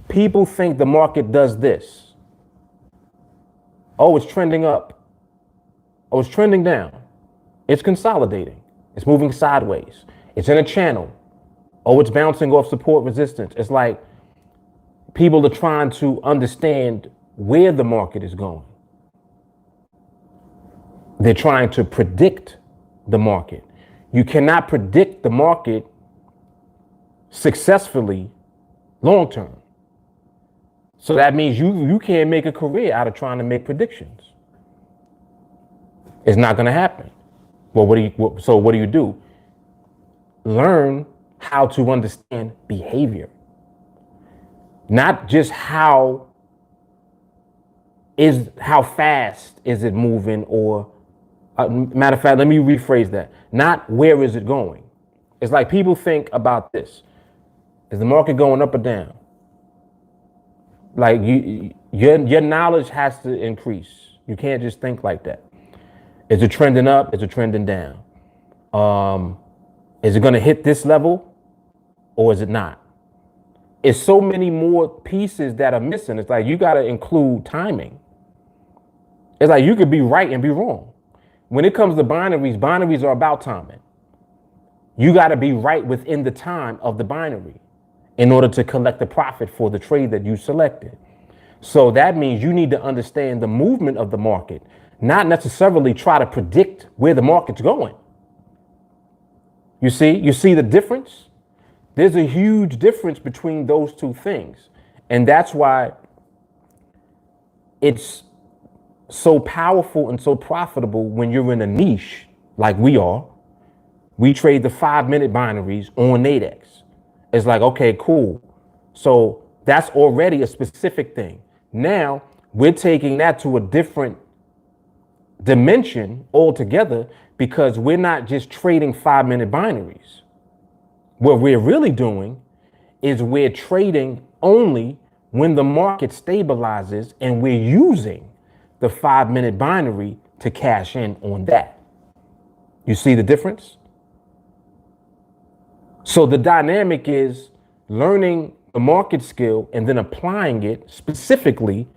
People think the market does this. Oh, it's trending up. Oh, it's trending down. It's consolidating. It's moving sideways. It's in a channel. Oh, it's bouncing off support resistance. It's like people are trying to understand where the market is going. They're trying to predict the market. You cannot predict the market successfully long term. So that means you can't make a career out of trying to make predictions. It's not going to happen. Well, what do you do? Learn how to understand behavior. Not just how fast is it moving, or matter of fact, let me rephrase that. Not where is it going. It's like people think about this. Is the market going up or down? Like your knowledge has to increase. You can't just think like that. Is it trending up? Is it trending down? Is it going to hit this level or is it not? It's so many more pieces that are missing. It's like you got to include timing. It's like you could be right and be wrong. When it comes to binaries are about timing. You got to be right within the time of the binary in order to collect the profit for the trade that you selected. So that means you need to understand the movement of the market, not necessarily try to predict where the market's going. You see the difference? There's a huge difference between those two things. And that's why it's so powerful and so profitable when you're in a niche like we are. We trade the 5-minute binaries on NADEX. It's like, okay, cool. So that's already a specific thing. Now we're taking that to a different dimension altogether, because we're not just trading 5-minute binaries. What we're really doing is we're trading only when the market stabilizes, and we're using the 5-minute binary to cash in on that. You see the difference? So the dynamic is learning the market skill and then applying it specifically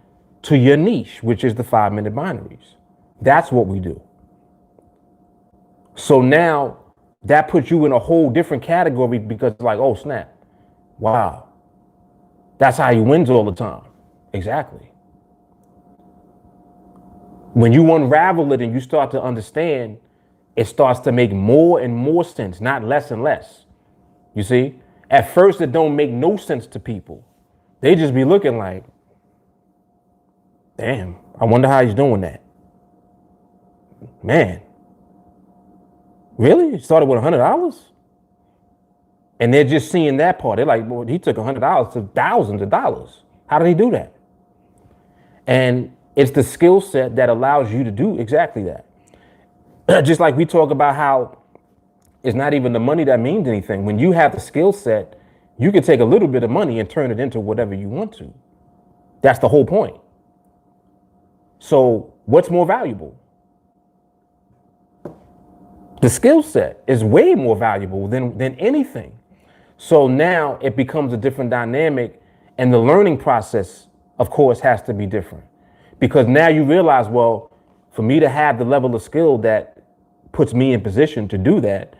to your niche, which is the 5-minute binaries. That's what we do. So now that puts you in a whole different category, because it's like, oh snap, wow, that's how he wins all the time. Exactly. When you unravel it and you start to understand, it starts to make more and more sense, not less and less. You see, at first it don't make no sense to people. They just be looking like, damn, I wonder how he's doing that. Man, really? It started with $100? And they're just seeing that part. They're like, well, he took $100 to thousands of dollars. How did he do that? And it's the skill set that allows you to do exactly that. Just like we talk about how it's not even the money that means anything. When you have the skill set, you can take a little bit of money and turn it into whatever you want to. That's the whole point. So what's more valuable? The skill set is way more valuable than anything. So now it becomes a different dynamic, and the learning process, of course, has to be different. Because now you realize, well, for me to have the level of skill that puts me in position to do that,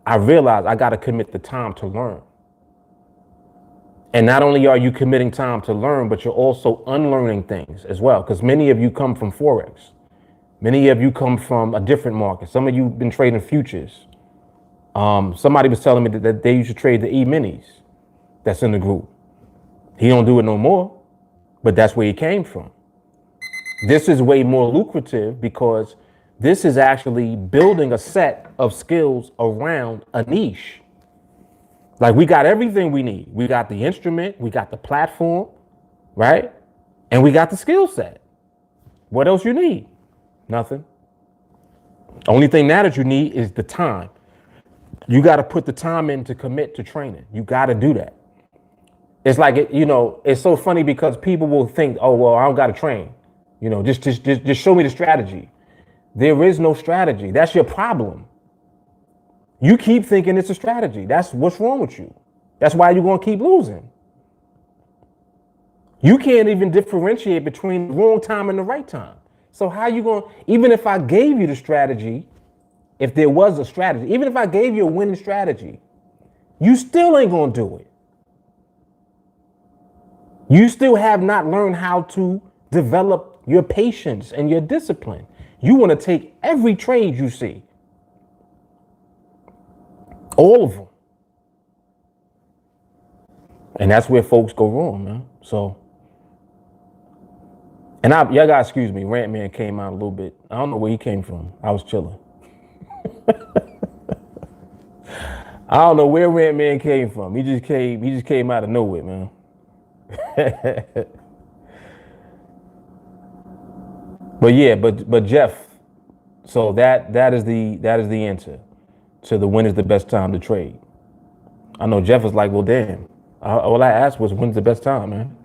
I realize I got to commit the time to learn. And not only are you committing time to learn, but you're also unlearning things as well. Because many of you come from Forex. Many of you come from a different market. Some of you have been trading futures. Somebody was telling me that they used to trade the E-minis that's in the group. He don't do it no more, but that's where he came from. This is way more lucrative because this is actually building a set of skills around a niche. Like we got everything we need. We got the instrument, we got the platform, right? And we got the skill set. What else you need? Nothing. Only thing now that you need is the time. You got to put the time in to commit to training. You got to do that. It's like, it's so funny because people will think, oh, well, I don't got to train. Just show me the strategy. There is no strategy. That's your problem. You keep thinking it's a strategy. That's what's wrong with you. That's why you're going to keep losing. You can't even differentiate between the wrong time and the right time. So how you going to, even if I gave you the strategy, if there was a strategy, even if I gave you a winning strategy, you still ain't going to do it. You still have not learned how to develop your patience and your discipline. You want to take every trade you see. All of them. And that's where folks go wrong, man. So, and y'all gotta excuse me, Rant Man came out a little bit. I don't know where he came from. I was chilling. I don't know where Rant Man came from. He just came out of nowhere, man. But yeah, but Jeff, so that is the answer to the when is the best time to trade. I know Jeff was like, well, damn. All I asked was when's the best time, man.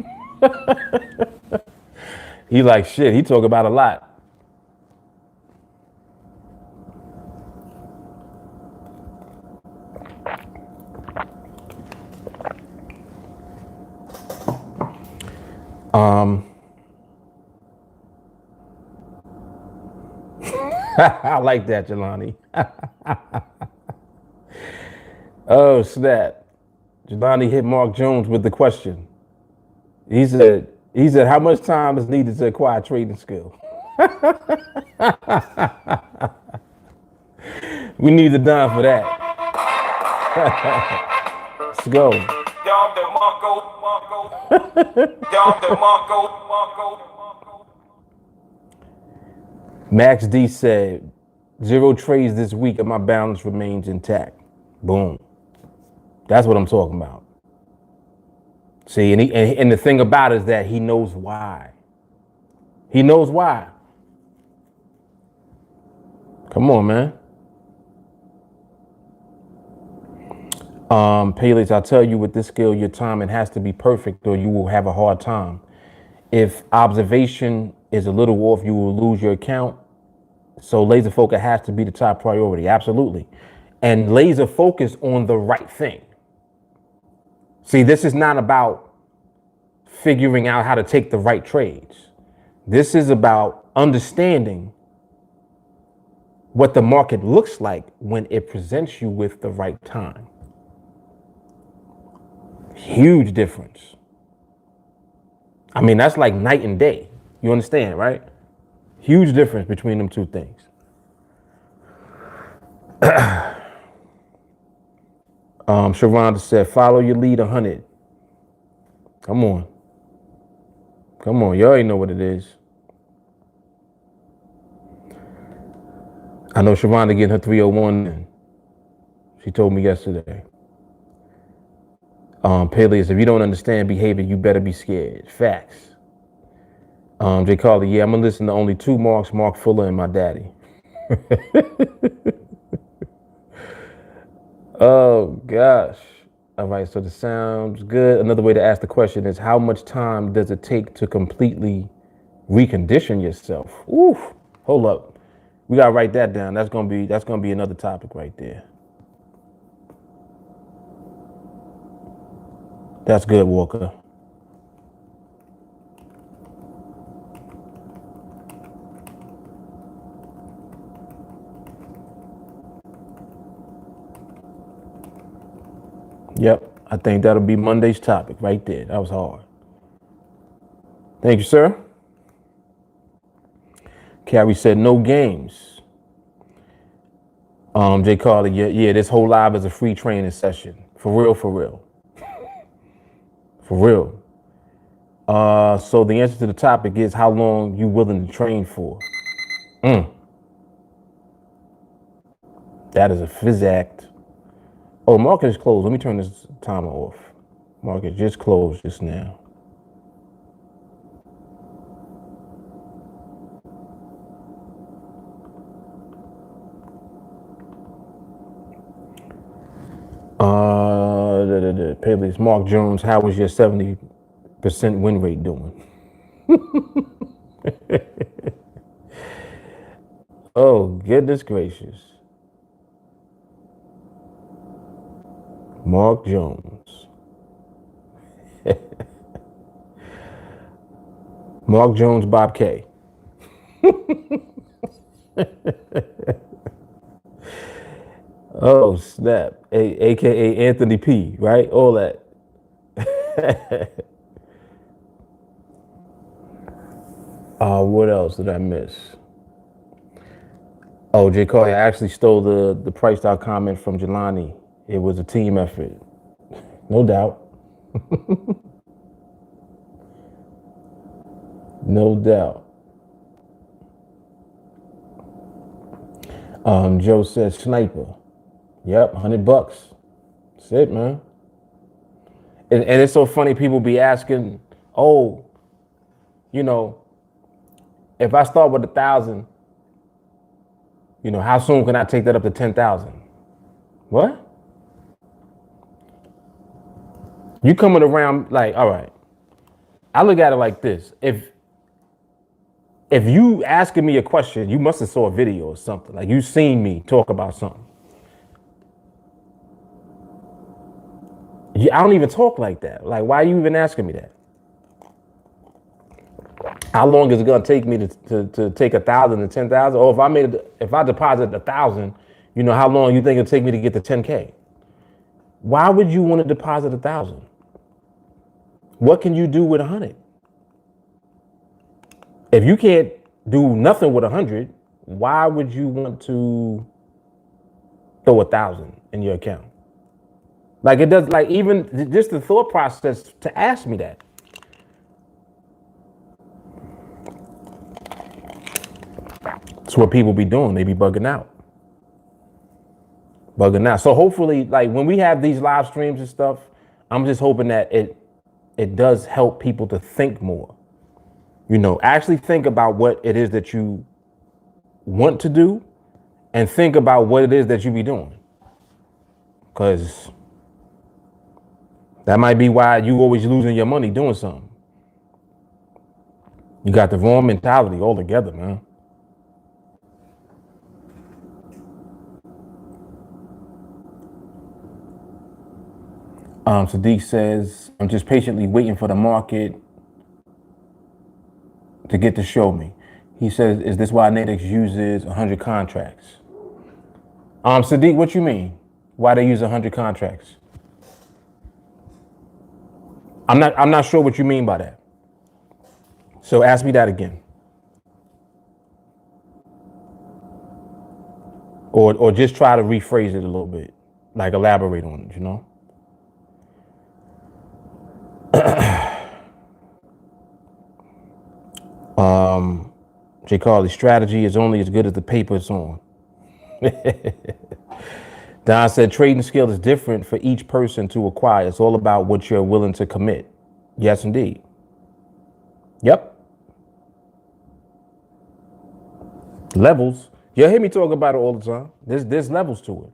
He like, shit, he talk about a lot. I like that, Jelani. Oh, snap. Jelani hit Mark Jones with the question. He said, how much time is needed to acquire trading skill? We need the dime for that. Let's go. Max D said, 0 trades this week and my balance remains intact. Boom. That's what I'm talking about. See, and the thing about it is that he knows why. He knows why. Come on, man. Payless, I'll tell you with this skill, your timing has to be perfect or you will have a hard time. If observation is a little off, you will lose your account. So laser focus has to be the top priority. Absolutely. And laser focus on the right thing. See, this is not about figuring out how to take the right trades. This is about understanding what the market looks like when it presents you with the right time. Huge difference. I mean, that's like night and day. You understand, right? Huge difference between them two things. Sharonda said, follow your lead 100. Come on. Come on. You already know what it is. I know Sharonda getting her 301 in. She told me yesterday. Peleus, if you don't understand behavior, you better be scared. Facts. Jay Carly, yeah, I'm gonna listen to only 2 Marks, Mark Fuller and my daddy. Oh gosh. All right, so the sounds good. Another way to ask the question is, how much time does it take to completely recondition yourself? Oof. Hold up. We gotta write that down. That's gonna be another topic right there. That's good, Walker. Yep, I think that'll be Monday's topic right there. That was hard. Thank you, sir. Carrie said no games. Jay Carly, yeah, this whole live is a free training session. For real, for real. For real. So the answer to the topic is how long you willing to train for. That is a phys act. Oh, market is closed. Let me turn this timer off. Market just closed just now. Payless Mark Jones, how was your 70% win rate doing? Oh, goodness gracious. Mark Jones. Mark Jones, Bob K. Oh, snap. AKA Anthony P, right? All that. What else did I miss? Oh, J. Cole, I actually stole the priced out comment from Jelani. It was a team effort. No doubt. No doubt. Joe says sniper. Yep, $100. That's it, man. And it's so funny, people be asking, oh, you know, if I start with 1,000, you know, how soon can I take that up to 10,000? What? You coming around like, all right. I look at it like this. If you asking me a question, you must have saw a video or something. Like you seen me talk about something. I don't even talk like that. Like, why are you even asking me that? How long is it gonna take me to take 1,000 to 10,000? Or if I deposit 1,000, you know, how long you think it'll take me to get to 10K? Why would you want to deposit 1,000? What can you do with 100? If you can't do nothing with 100, why would you want to throw 1,000 in your account? Like it does, like even just the thought process to ask me that. That's what people be doing. They be bugging out. So hopefully, like when we have these live streams and stuff, I'm just hoping that it does help people to think more. You know, actually think about what it is that you want to do and think about what it is that you be doing. Because that might be why you always losing your money doing something. You got the wrong mentality altogether, man. Sadiq says, I'm just patiently waiting for the market to get to show me. He says, is this why NADEX uses 100 contracts? Sadiq, what you mean? Why they use 100 contracts? I'm not sure what you mean by that. So ask me that again. Or just try to rephrase it a little bit. Like elaborate on it, you know? J. Carly, strategy is only as good as the paper it's on. Don said trading skill is different for each person to acquire. It's all about what you're willing to commit. Yes, indeed. Yep. Levels. You hear me talk about it all the time. There's levels to it.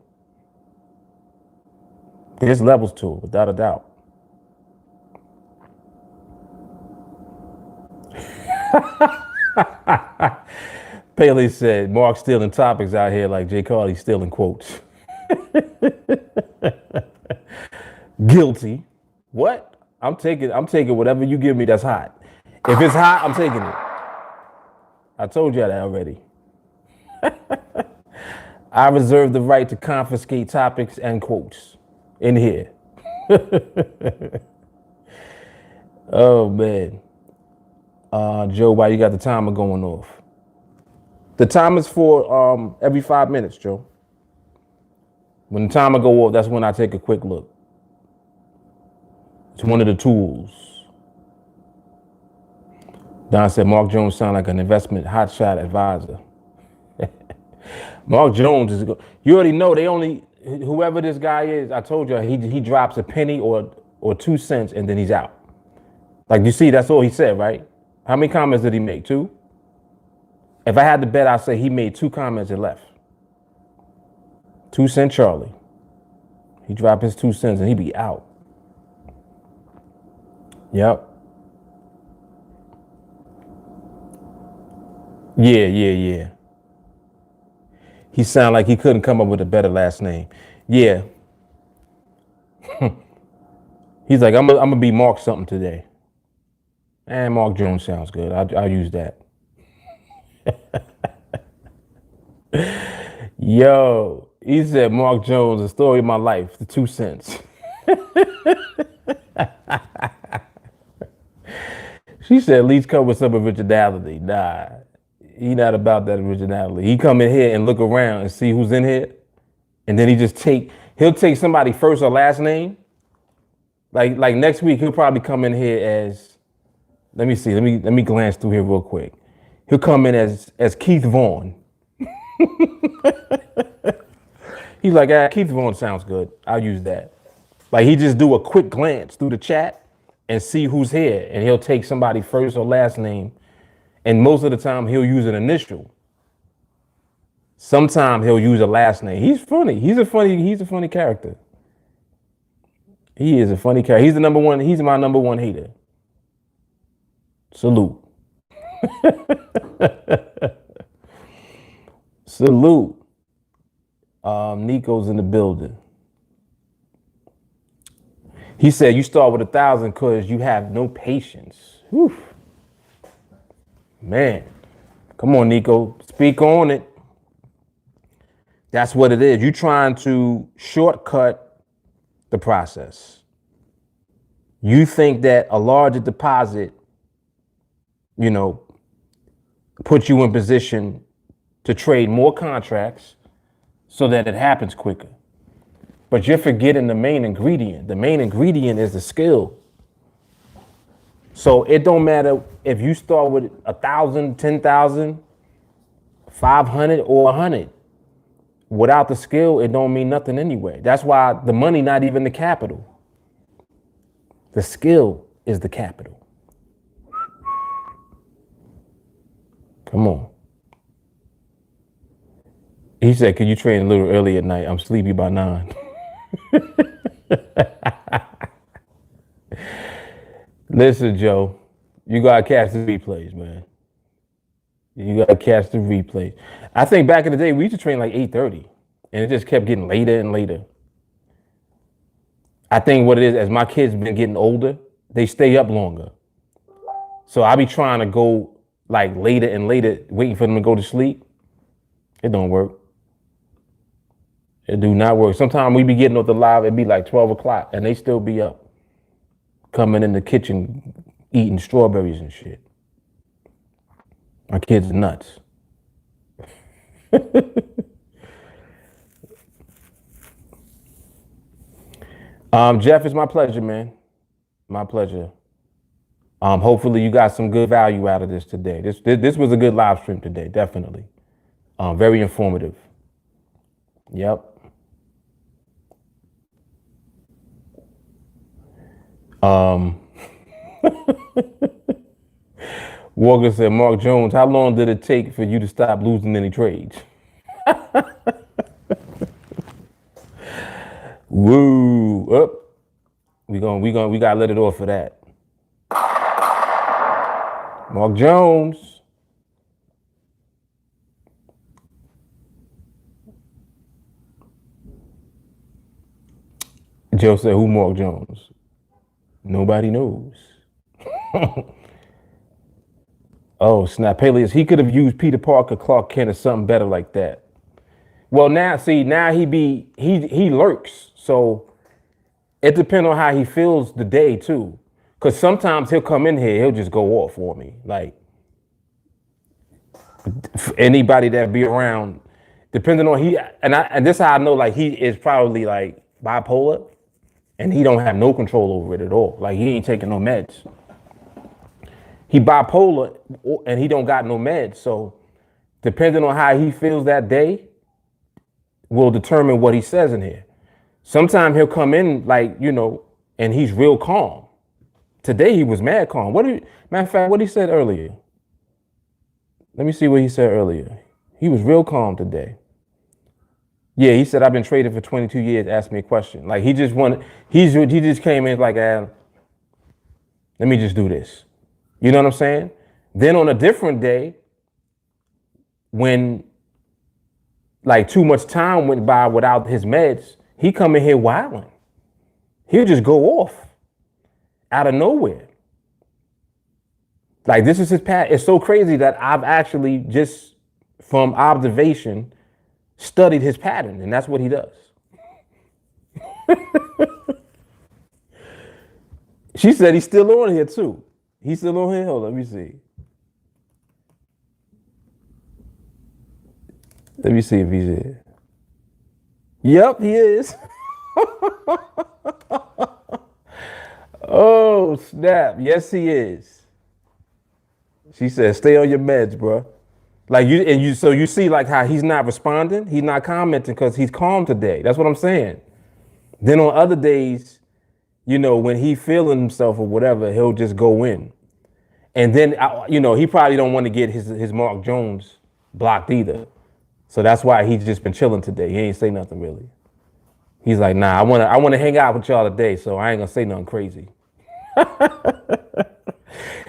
There's levels to it, without a doubt. Paley said, Mark stealing topics out here like Jay Carly stealing quotes. Guilty. What? I'm taking whatever you give me that's hot. If it's hot, I'm taking it. I told you that already. I reserve the right to confiscate topics and quotes in here. Oh man. Joe, why you got the timer going off? The timer's for every 5 minutes, Joe. When the timer go off, that's when I take a quick look. It's one of the tools. Don said Mark Jones sound like an investment hotshot advisor. Mark Jones is good. You already know whoever this guy is. I told you he drops a penny or 2 cents and then he's out. Like you see, that's all he said, right? How many comments did he make? 2? If I had to bet, I'd say he made 2 comments and left. 2 cent Charlie. He dropped his 2 cents and he be out. Yep. Yeah. He sounded like he couldn't come up with a better last name. Yeah. He's like, I'm gonna be Mark something today. And Mark Jones sounds good. I'll use that. Yo, he said Mark Jones, the story of my life, the 2 cents. She said, at least come with some originality. Nah, he not about that originality. He come in here and look around and see who's in here. And then he'll take somebody first or last name. Like next week, he'll probably come in here as, let me see, let me glance through here real quick. He'll come in as Keith Vaughn. He's like, Keith Vaughn sounds good. I'll use that. Like he just do a quick glance through the chat and see who's here. And he'll take somebody first or last name. And most of the time he'll use an initial. Sometimes he'll use a last name. He's funny. He's a funny character. He is a funny character. He's my number one hater. Salute. Salute. Nico's in the building. He said you start with 1,000 because you have no patience. Whew. Man, come on, Nico, speak on it. That's what it is. You're trying to shortcut the process. You think that a larger deposit, puts you in position to trade more contracts so that it happens quicker. But you're forgetting the main ingredient. The main ingredient is the skill. So it don't matter if you start with 1,000, 10,000, 500 or 100. Without the skill, it don't mean nothing anyway. That's why the money not even the capital. The skill is the capital. Come on. He said, can you train a little early at night? I'm sleepy by 9. Listen, Joe, you gotta catch the replays, man. You gotta catch the replays. I think back in the day, we used to train like 8:30, and it just kept getting later and later. I think what it is, as my kids been getting older, they stay up longer. So I be trying to go like later and later, waiting for them to go to sleep. It don't work. It do not work. Sometimes we be getting off the live, it be like 12 o'clock, and they still be up, coming in the kitchen, eating strawberries and shit. My kids are nuts. Jeff, it's my pleasure, man. My pleasure. Hopefully you got some good value out of this today. This was a good live stream today, definitely. Very informative. Yep. Walker said, Mark Jones, how long did it take for you to stop losing any trades? Woo. Up. We gotta let it off for that. Mark Jones. Joe said, who Mark Jones? Nobody knows. Oh, snap. Peleus, he could have used Peter Parker, Clark Kent, or something better like that. Well, now, see, now he lurks. So it depends on how he feels the day, too. Because sometimes he'll come in here, he'll just go off for me. Like, anybody that be around, depending on and this is how I know, like, he is probably, like, bipolar, and he don't have no control over it at all. Like, he ain't taking no meds. He bipolar, and he don't got no meds. So depending on how he feels that day will determine what he says in here. Sometimes he'll come in like, and he's real calm. Today he was mad calm. Matter of fact, what he said earlier. Let me see what he said earlier. He was real calm today. Yeah, he said, I've been trading for 22 years. Ask me a question. Like, he just came in like, let me just do this. You know what I'm saying? Then on a different day, when like too much time went by without his meds, he come in here wilding. He'll just go off out of nowhere. Like, this is his path. It's so crazy that I've actually just from observation studied his pattern, and that's what he does. She said he's still on here too. He's still on here. Hold on, let me see. Let me see if he's here. Yep, he is. Oh, snap. Yes, he is. She said, stay on your meds, bro. Like, so you see like how he's not responding. He's not commenting because he's calm today. That's what I'm saying. Then on other days, when he feeling himself or whatever, he'll just go in. And then, he probably don't want to get his Mark Jones blocked either. So that's why he's just been chilling today. He ain't say nothing really. He's like, nah, I want to hang out with y'all today, so I ain't gonna say nothing crazy.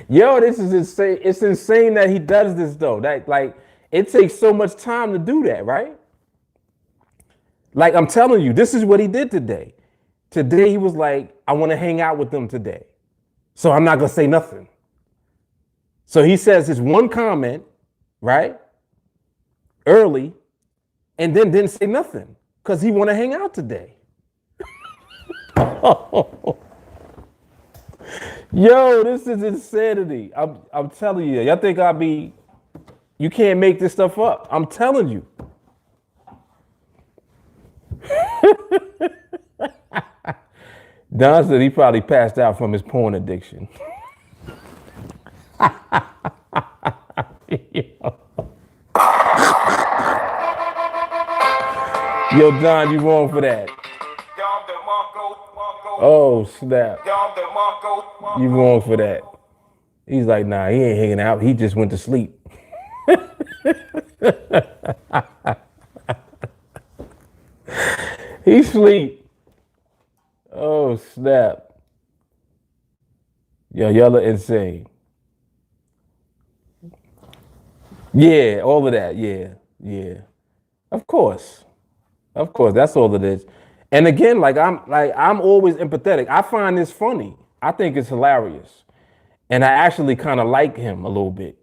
Yo, this is insane. It's insane that he does this though. That, like, it takes so much time to do that, right? Like, I'm telling you, this is what he did today. Today he was like, I want to hang out with them today, so I'm not gonna say nothing. So he says his one comment, right, early, and then didn't say nothing because he want to hang out today. Yo, this is insanity. I'm telling you. Y'all think you can't make this stuff up. I'm telling you. Don said he probably passed out from his porn addiction. Yo, Don, you wrong for that. Oh, snap. You wrong for that. He's like, nah, he ain't hanging out. He just went to sleep. He sleep. Oh, snap. Yo, y'all are insane. Yeah, all of that. Yeah. Of course. That's all it is. And again, I'm always empathetic. I find this funny. I think it's hilarious. And I actually kind of like him a little bit.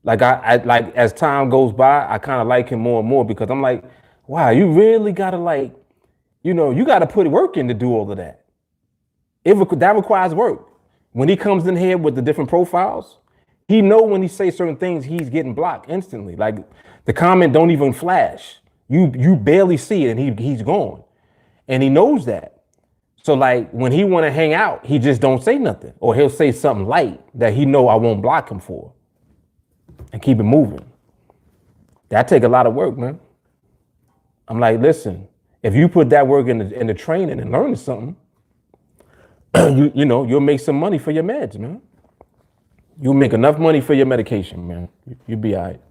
Like I like, as time goes by, I kind of like him more and more because I'm like, wow, you really gotta you gotta put work in to do all of that. That requires work. When he comes in here with the different profiles, he know when he say certain things, he's getting blocked instantly. Like, the comment don't even flash. You barely see it, and he's gone. And he knows that. So, like, when he want to hang out, he just don't say nothing. Or he'll say something light that he know I won't block him for. And keep it moving. That take a lot of work, man. I'm like, listen, if you put that work in the training and learning something, you'll make some money for your meds, man. You'll make enough money for your medication, man. You'll be all right.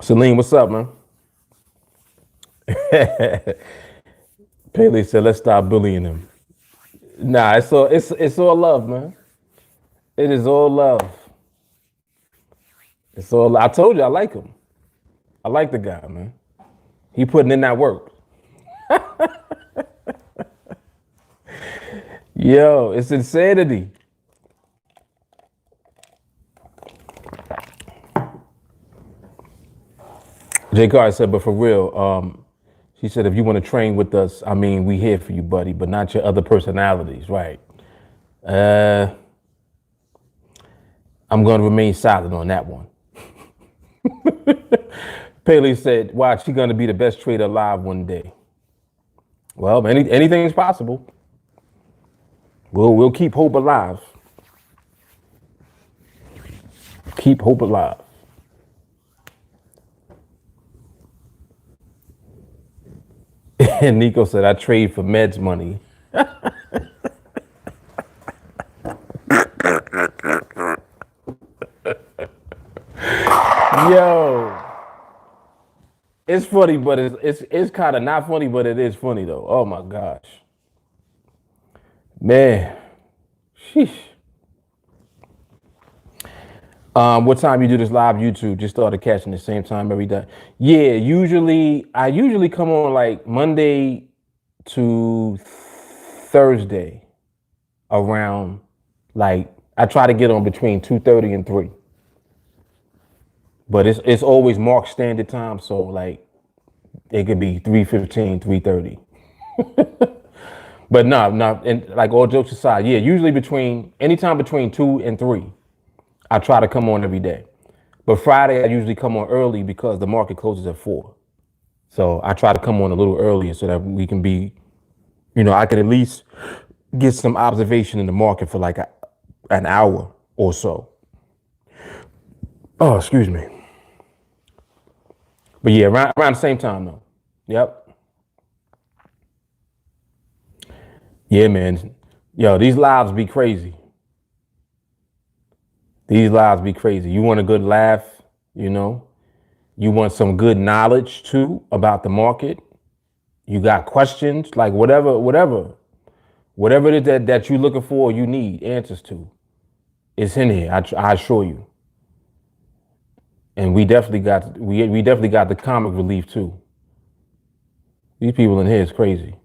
Celine, what's up, man? Paley said, let's stop bullying him. Nah, it's all love, man. It is all love. So I told you I like him. I like the guy, man. He putting in that work. Yo, it's insanity. J. Carr said, but for real, she said, if you want to train with us, I mean, we here for you, buddy, but not your other personalities, right? I'm going to remain silent on that one. Paley said, watch, she's going to be the best trader alive one day. Well, anything is possible. We'll keep hope alive. Keep hope alive. And Nico said, I trade for meds money. Yo, it's funny, but it's kind of not funny, but it is funny though. Oh my gosh, man, sheesh. What time you do this live YouTube? Just started catching the same time every day. Yeah, I usually come on like Monday to Thursday around like I try to get on between 2:30 and 3. But it's always marked standard time, so like it could be 3:15, 3:30. But no, and like all jokes aside, yeah, usually anytime between 2 and 3, I try to come on every day. But Friday I usually come on early because the market closes at 4. So I try to come on a little earlier so that we can be, I can at least get some observation in the market for like an hour or so. Oh, excuse me. But yeah, around the same time though. Yep. Yeah, man. Yo, these lives be crazy. These lives be crazy. You want a good laugh, You want some good knowledge too about the market. You got questions, like whatever it is that you're looking for, you need answers to. It's in here. I assure you. And we definitely got the comic relief too. These people in here is crazy.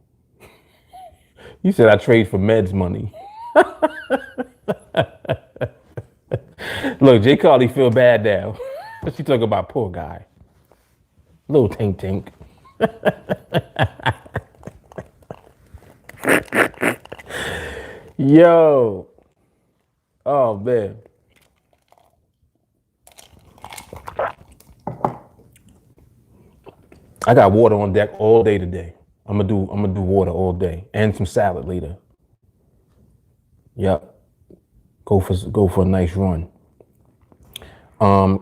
You said I trade for meds money. Look, Jay Carly feel bad now. She talking about poor guy. Little tink tink. Yo. Oh man. I got water on deck all day today. I'm gonna do water all day and some salad later. Yep. Go for a nice run.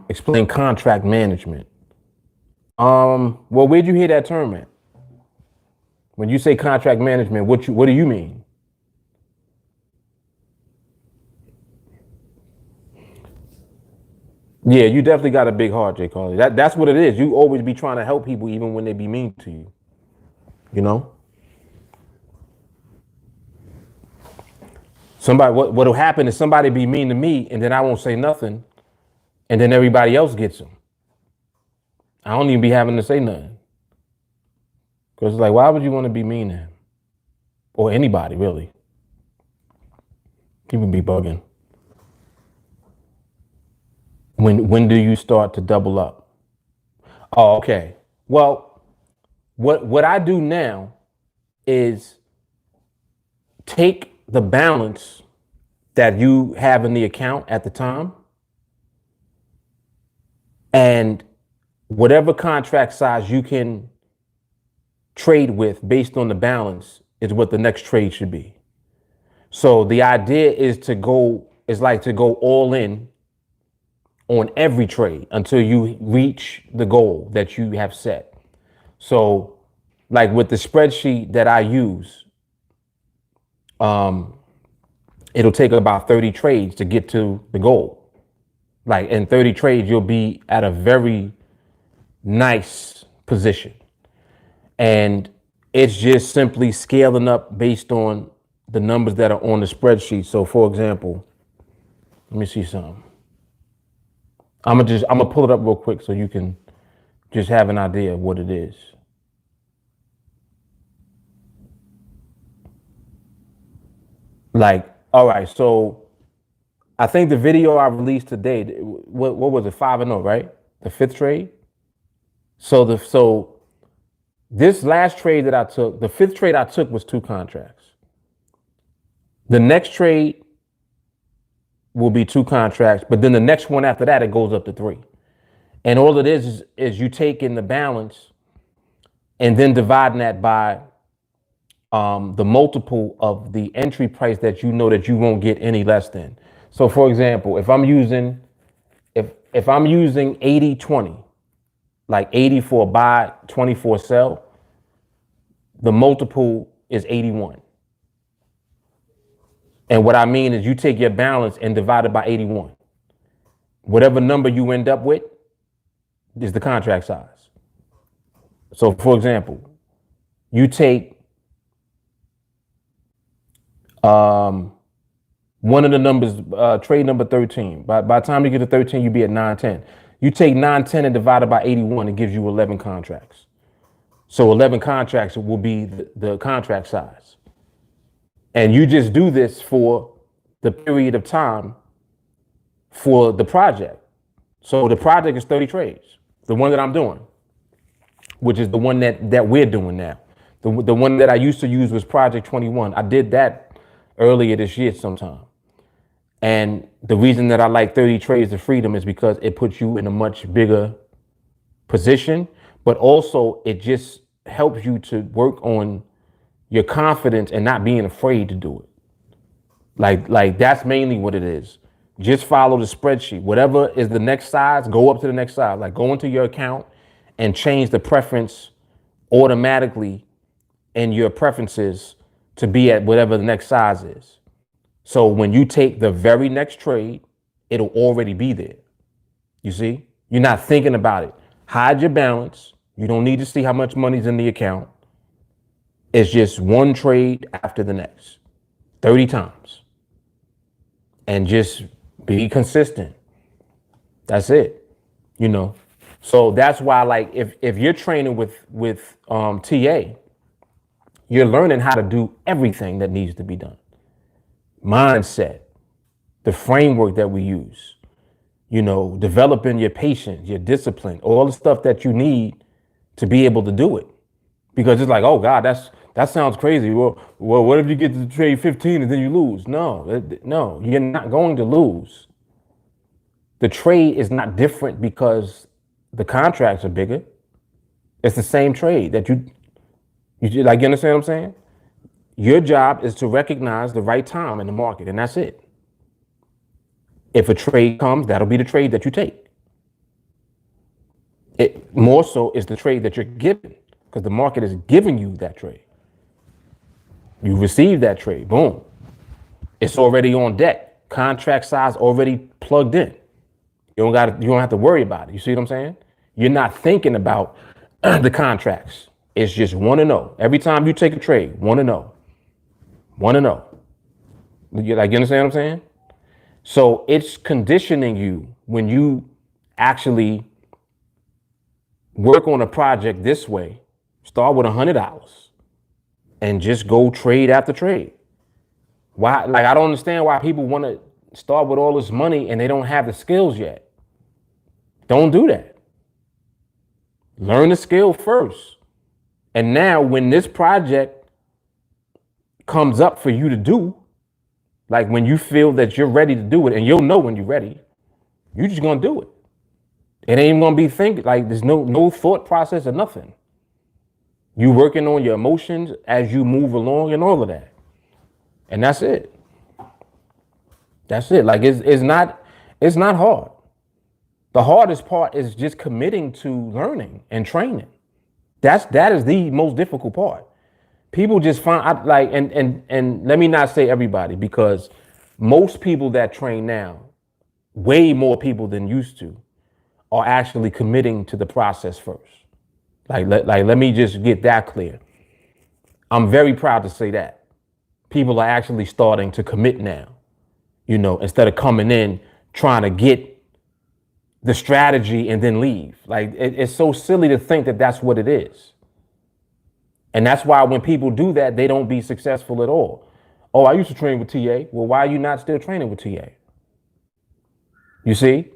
Explain contract management. Well, where'd you hear that term at? When you say contract management, what do you mean? Yeah, you definitely got a big heart, Jay Carly. That's what it is. You always be trying to help people even when they be mean to you. You know? What'll happen is somebody be mean to me and then I won't say nothing and then everybody else gets them. I don't even be having to say nothing. Because it's like, why would you want to be mean to him? Or anybody, really. People be bugging. When do you start to double up? Oh, okay. Well, what I do now is take the balance that you have in the account at the time and whatever contract size you can trade with based on the balance is what the next trade should be. So the idea is to go all in on every trade until you reach the goal that you have set. So like with the spreadsheet that I use, it'll take about 30 trades to get to the goal. Like in 30 trades, you'll be at a very nice position. And it's just simply scaling up based on the numbers that are on the spreadsheet. So for example, let me see something. I'm gonna pull it up real quick so you can just have an idea of what it is. Like, all right, so I think the video I released today, what was it, 5-0, right? The fifth trade. So this last trade that I took, the fifth trade I took was 2 contracts. The next trade will be 2 contracts, but then the next one after that, it goes up to 3. And all it is you taking the balance and then dividing that by the multiple of the entry price that you know that you won't get any less than. So for example, if I'm using 80-20, like 80 for a buy, 20 for a sell, the multiple is 81. And what I mean is you take your balance and divide it by 81. Whatever number you end up with is the contract size. So for example, you take one of the numbers, trade number 13. By the time you get to 13, you be at 910. You take 910 and divide it by 81, it gives you 11 contracts. So 11 contracts will be the contract size. And you just do this for the period of time for the project. So the project is 30 trades, the one that I'm doing, which is the one that we're doing now. The one that I used to use was Project 21. I did that earlier this year sometime. And the reason that I like 30 trades of freedom is because it puts you in a much bigger position, but also it just helps you to work on your confidence and not being afraid to do it. Like that's mainly what it is. Just follow the spreadsheet. Whatever is the next size, go up to the next size. Like go into your account and change the preference automatically in your preferences to be at whatever the next size is. So when you take the very next trade, it'll already be there. You see, you're not thinking about it. Hide your balance. You don't need to see how much money's in the account. It's just one trade after the next, 30 times. And just be consistent. That's it. You know, so that's why, like, if you're training with TA, you're learning how to do everything that needs to be done. Mindset, the framework that we use, you know, developing your patience, your discipline, all the stuff that you need to be able to do it. Because it's like, oh God, that sounds crazy. Well, what if you get to trade 15 and then you lose? No, you're not going to lose. The trade is not different because the contracts are bigger. It's the same trade that you like, you understand what I'm saying? Your job is to recognize the right time in the market, and that's it. If a trade comes, that'll be the trade that you take. It more so is the trade that you're given, because the market is giving you that trade. You receive that trade, boom. It's already on deck. Contract size already plugged in. You don't have to worry about it. You see what I'm saying? You're not thinking about the contracts. It's just 1-0. Every time you take a trade, 1-0. 1-0. You understand what I'm saying? So it's conditioning you when you actually work on a project this way. Start with $100 and just go trade after trade. Why? Like, I don't understand why people want to start with all this money and they don't have the skills yet. Don't do that. Learn the skill first. And now when this project comes up for you to do, like when you feel that you're ready to do it, and you'll know when you're ready, you're just gonna do it. It ain't even gonna be thinking, like there's no thought process or nothing. You working on your emotions as you move along and all of that. And that's it. That's it. Like it's not hard. The hardest part is just committing to learning and training. That is the most difficult part. People just find like, and let me not say everybody, because most people that train now, way more people than used to, are actually committing to the process first. Let me just get that clear. I'm very proud to say that people are actually starting to commit now, you know, instead of coming in trying to get, the strategy and then leave. Like it's so silly to think that that's what it is. And that's why when people do that, they don't be successful at all. Oh, I used to train with TA. Well, why are you not still training with TA? You see,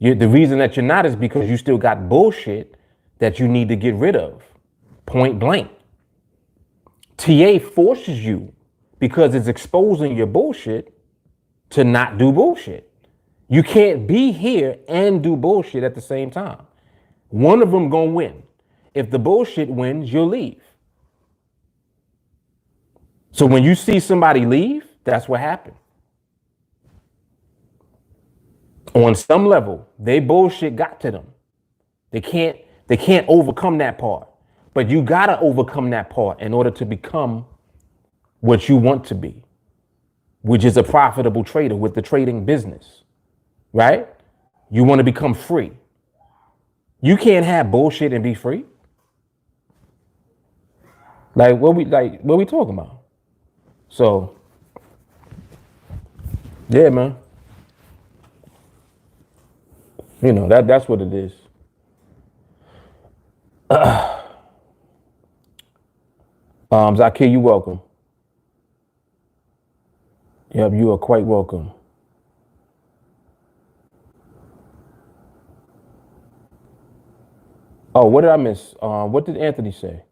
the reason that you're not is because you still got bullshit that you need to get rid of. Point blank. TA forces you, because it's exposing your bullshit, to not do bullshit. You can't be here and do bullshit at the same time. One of them gonna win. If the bullshit wins, you'll leave. So when you see somebody leave, that's what happened. On some level, they bullshit got to them. They can't overcome that part. But you gotta overcome that part in order to become what you want to be, which is a profitable trader with the trading business, right? You want to become free. You can't have bullshit and be free. Like what we talking about? So, yeah, man. You know, that's what it is. Zakir, you welcome. Yep, you are quite welcome. Oh, what did I miss? What did Anthony say?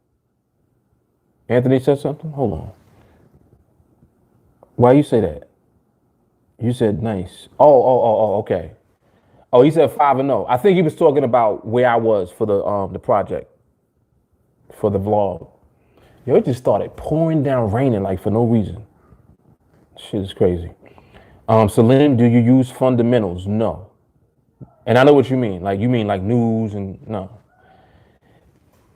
Anthony said something? Hold on. Why you say that? You said nice. Oh, okay. Oh, he said 5-0. I think he was talking about where I was for the project, for the vlog. Yo, it just started pouring down, raining like for no reason. Shit is crazy. Celine, do you use fundamentals? No. And I know what you mean. Like you mean like news and no.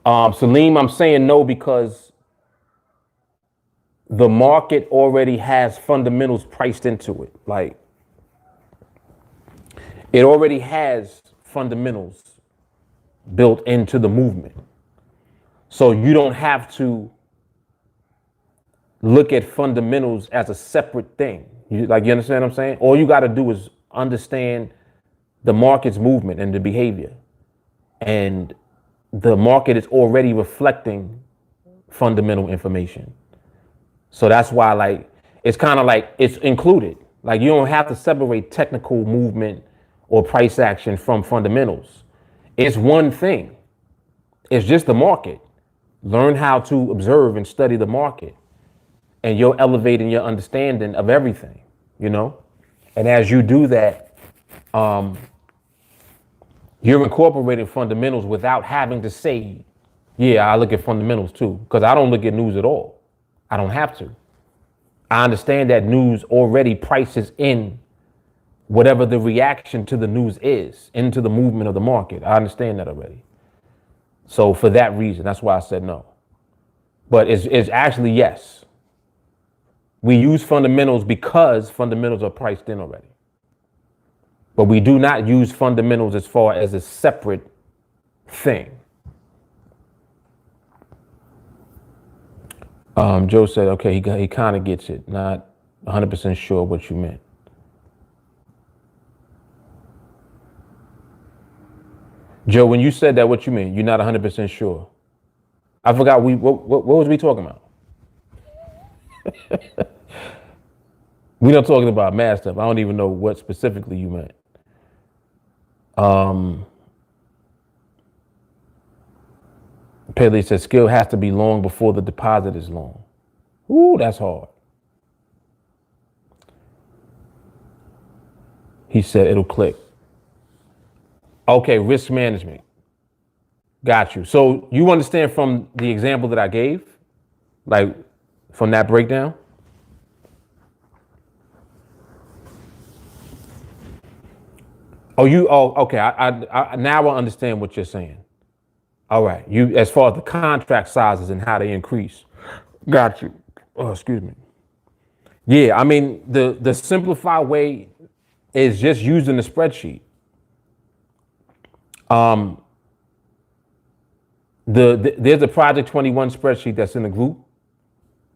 Salim, I'm saying no because the market already has fundamentals priced into it. Like it already has fundamentals built into the movement. So you don't have to look at fundamentals as a separate thing. You understand what I'm saying? All you got to do is understand the market's movement and the behavior. And the market is already reflecting fundamental information. So that's why, like, it's kind of like it's included. Like, you don't have to separate technical movement or price action from fundamentals. It's one thing. It's just the market. Learn how to observe and study the market, and you're elevating your understanding of everything, you know? And as you do that, you're incorporating fundamentals without having to say, yeah, I look at fundamentals too, because I don't look at news at all. I don't have to. I understand that news already prices in whatever the reaction to the news is into the movement of the market. I understand that already. So for that reason, that's why I said no. But it's actually yes. We use fundamentals because fundamentals are priced in already. But we do not use fundamentals as far as a separate thing. Joe said, okay, he kind of gets it. Not 100% sure what you meant. Joe, when you said that, what you mean? You're not 100% sure. I forgot what was we talking about? We're not talking about math stuff. I don't even know what specifically you meant. Paley says skill has to be long before the deposit is long. Ooh, that's hard. He said it'll click. Okay, risk management. Got you. So you understand from the example that I gave, like from that breakdown? Okay. I now I understand what you're saying. All right. You, as far as the contract sizes and how they increase. Got you. Oh, excuse me. Yeah, I mean, the simplified way is just using the spreadsheet. There's a Project 21 spreadsheet that's in the group.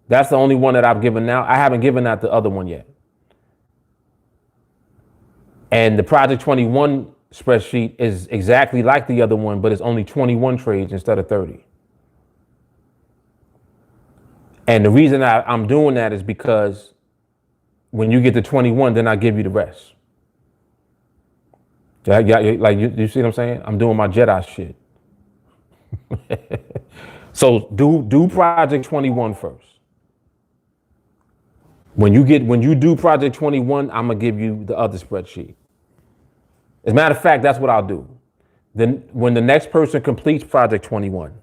That's the only one that I've given now. I haven't given out the other one yet. And the Project 21 spreadsheet is exactly like the other one, but it's only 21 trades instead of 30. And the reason I'm doing that is because when you get to 21, then I give you the rest. Yeah, like you see what I'm saying? I'm doing my Jedi shit. So do project 21 first. When you do project 21, I'm gonna give you the other spreadsheet. As a matter of fact, that's what I'll do. Then when the next person completes project 21,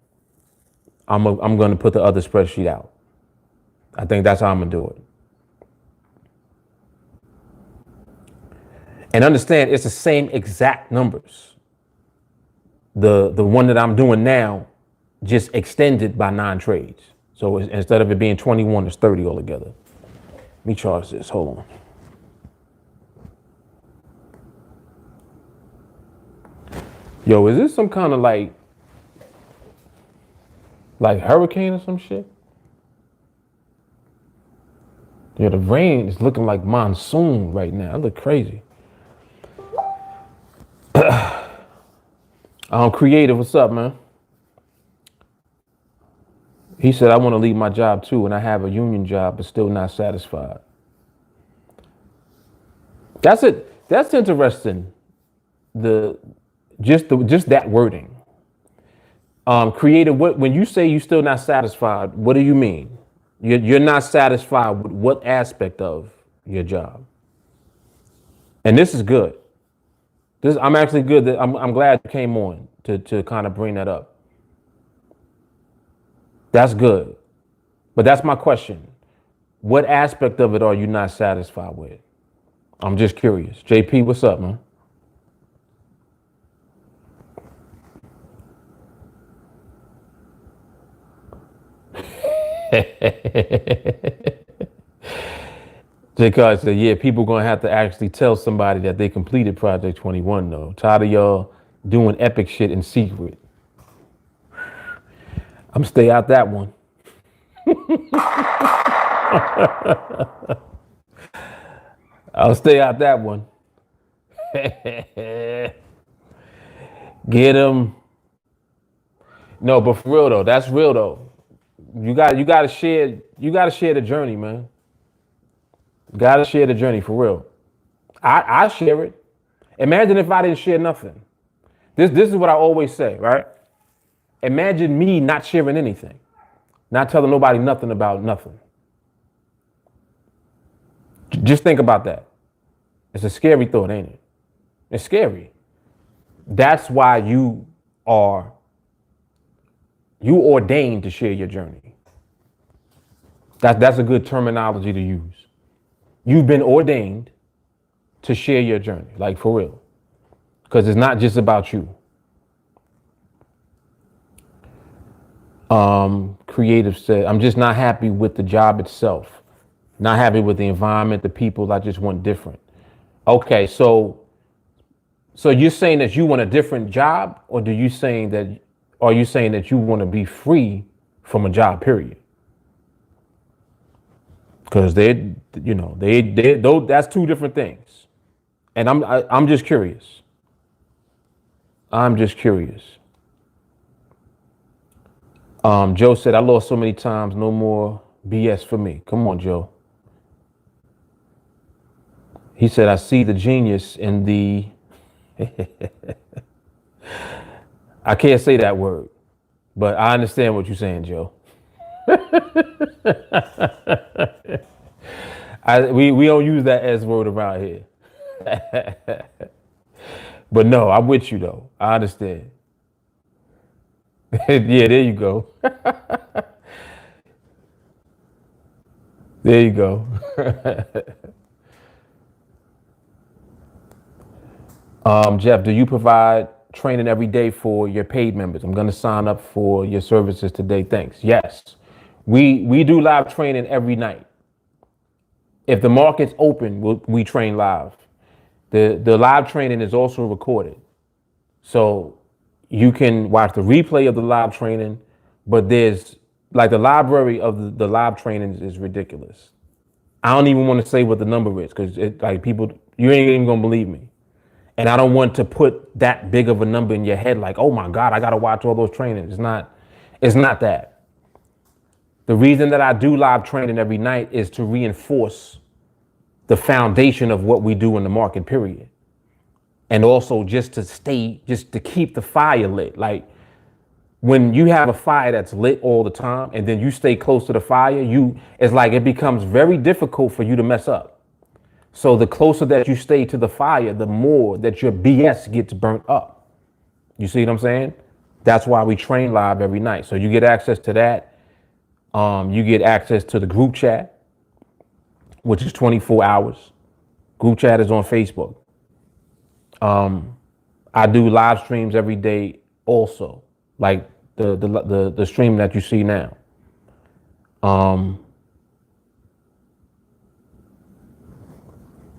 I'm gonna put the other spreadsheet out. I think that's how I'm gonna do it. And understand it's the same exact numbers. The one that I'm doing now just extended by 9 trades. So instead of it being 21, it's 30 altogether. Let me charge this. Hold on. Yo, is this some kind of like hurricane or some shit? Yeah, the rain is looking like monsoon right now. It look crazy. Creative, what's up, man? He said, I want to leave my job too, and I have a union job, but still not satisfied. That's it. That's interesting. Just that wording. Creative, when you say you're still not satisfied, what do you mean? You're not satisfied with what aspect of your job? And this is good. I'm actually good. I'm glad you came on to kind of bring that up. That's good. But that's my question. What aspect of it are you not satisfied with? I'm just curious. JP, what's up, man? J-Card said, yeah, people going to have to actually tell somebody that they completed Project 21, though. Tired of y'all doing epic shit in secret. I'm stay out that one. I'll stay out that one. Get him. No, but for real though, that's real though. You got to share the journey, man. You got to share the journey for real. I share it. Imagine if I didn't share nothing. This is what I always say, right? Imagine me not sharing anything, not telling nobody nothing about nothing. Just think about that. It's a scary thought, ain't it? It's scary. That's why you ordained to share your journey. That's a good terminology to use. You've been ordained to share your journey, like for real. Because it's not just about you. Creative said, I'm just not happy with the job itself. Not happy with the environment, the people. I just want different. Okay, so you're saying that you want a different job, or are you saying that you want to be free from a job, period? Because that's two different things. And I'm just curious. Joe said, I lost so many times, no more BS for me. Come on, Joe. He said, I see the genius in the, I can't say that word, but I understand what you're saying, Joe. We don't use that S word around here. But no, I'm with you though. I understand. Yeah, there you go. There you go. Jeff, do you provide training every day for your paid members? I'm going to sign up for your services today. Thanks. Yes, we do live training every night. If the market's open, we train live. The live training is also recorded. So you can watch the replay of the live training, but there's like the library of the live training is ridiculous. I don't even want to say what the number is because like people, you ain't even going to believe me. And I don't want to put that big of a number in your head, like, oh my God, I got to watch all those trainings. It's not that. The reason that I do live training every night is to reinforce the foundation of what we do in the market, period. And also just to keep the fire lit. Like, when you have a fire that's lit all the time and then you stay close to the fire, it's like it becomes very difficult for you to mess up. So the closer that you stay to the fire, the more that your BS gets burnt up. You see what I'm saying? That's why we train live every night. So you get access to that. You get access to the group chat, which is 24 hours. Group chat is on Facebook. I do live streams every day also, like the stream that you see now.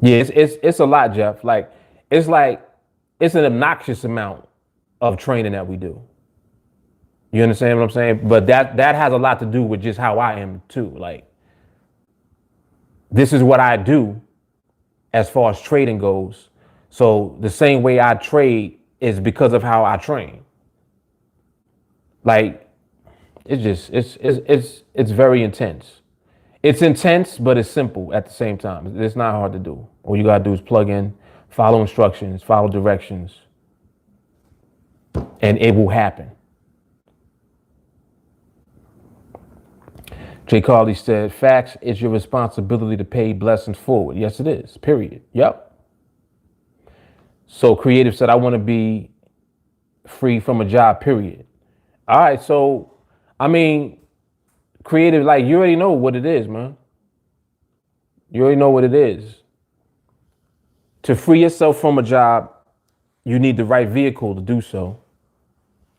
Yeah, it's a lot, Jeff. Like it's an obnoxious amount of training that we do. You understand what I'm saying? But that has a lot to do with just how I am too. Like, this is what I do as far as trading goes. So the same way I trade is because of how I train. Like, it's very intense. It's intense, but it's simple at the same time. It's not hard to do. All you gotta do is plug in, follow instructions, follow directions, and it will happen. Jay Carly said, facts, it's your responsibility to pay blessings forward. Yes, it is, period. Yep. So Creative said, I want to be free from a job, period. All right, so, I mean, Creative, like, you already know what it is, man. You already know what it is. To free yourself from a job, you need the right vehicle to do so.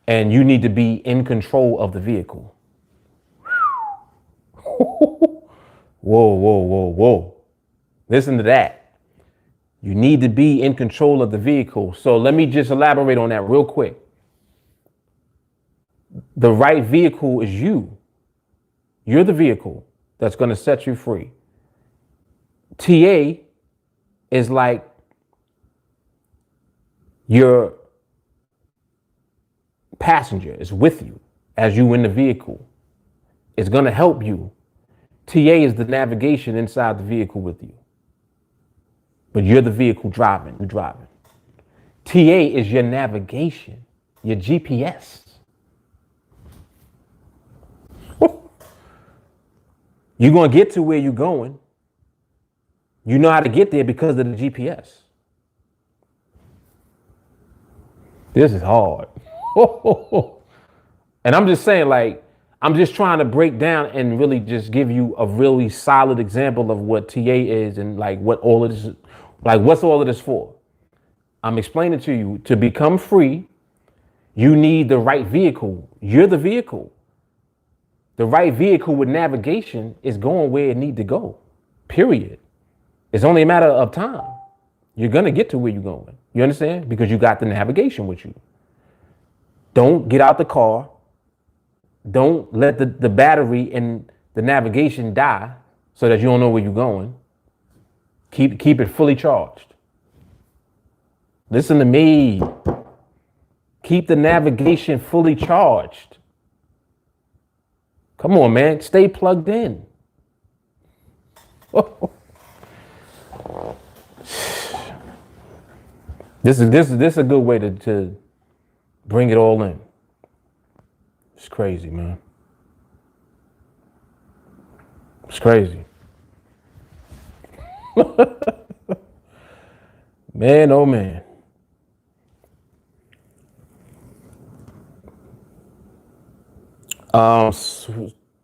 And you need to be in control of the vehicle. Whoa. Listen to that. You need to be in control of the vehicle. So let me just elaborate on that real quick. The right vehicle is you. You're the vehicle that's going to set you free. TA is like your passenger, is with you as you in the vehicle. It's going to help you. TA is the navigation inside the vehicle with you. But you're the vehicle driving. You're driving. TA is your navigation, your GPS. You're going to get to where you're going. You know how to get there because of the GPS. This is hard. And I'm just saying, like, I'm just trying to break down and really just give you a really solid example of what TA is and like what all of this, like what's all of this for. I'm explaining to you, to become free, you need the right vehicle. You're the vehicle. The right vehicle with navigation is going where it need to go, period. It's only a matter of time. You're going to get to where you're going. You understand? Because you got the navigation with you. Don't get out the car. Don't let the battery and the navigation die so that you don't know where you're going. Keep it fully charged. Listen to me. Keep the navigation fully charged. Come on, man. Stay plugged in. This is a good way to bring it all in. It's crazy, man. It's crazy. Man, oh man.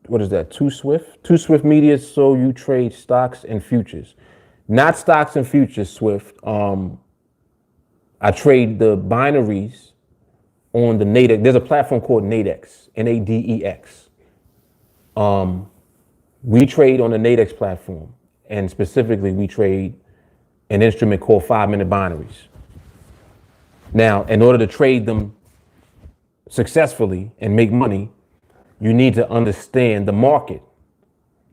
What is that? Too Swift? Too Swift Media, so you trade stocks and futures. Not stocks and futures, Swift. I trade the binaries on the NADEX. There's a platform called NADEX, NADEX. We trade on the NADEX platform, and specifically we trade an instrument called 5-minute binaries. Now, in order to trade them successfully and make money, you need to understand the market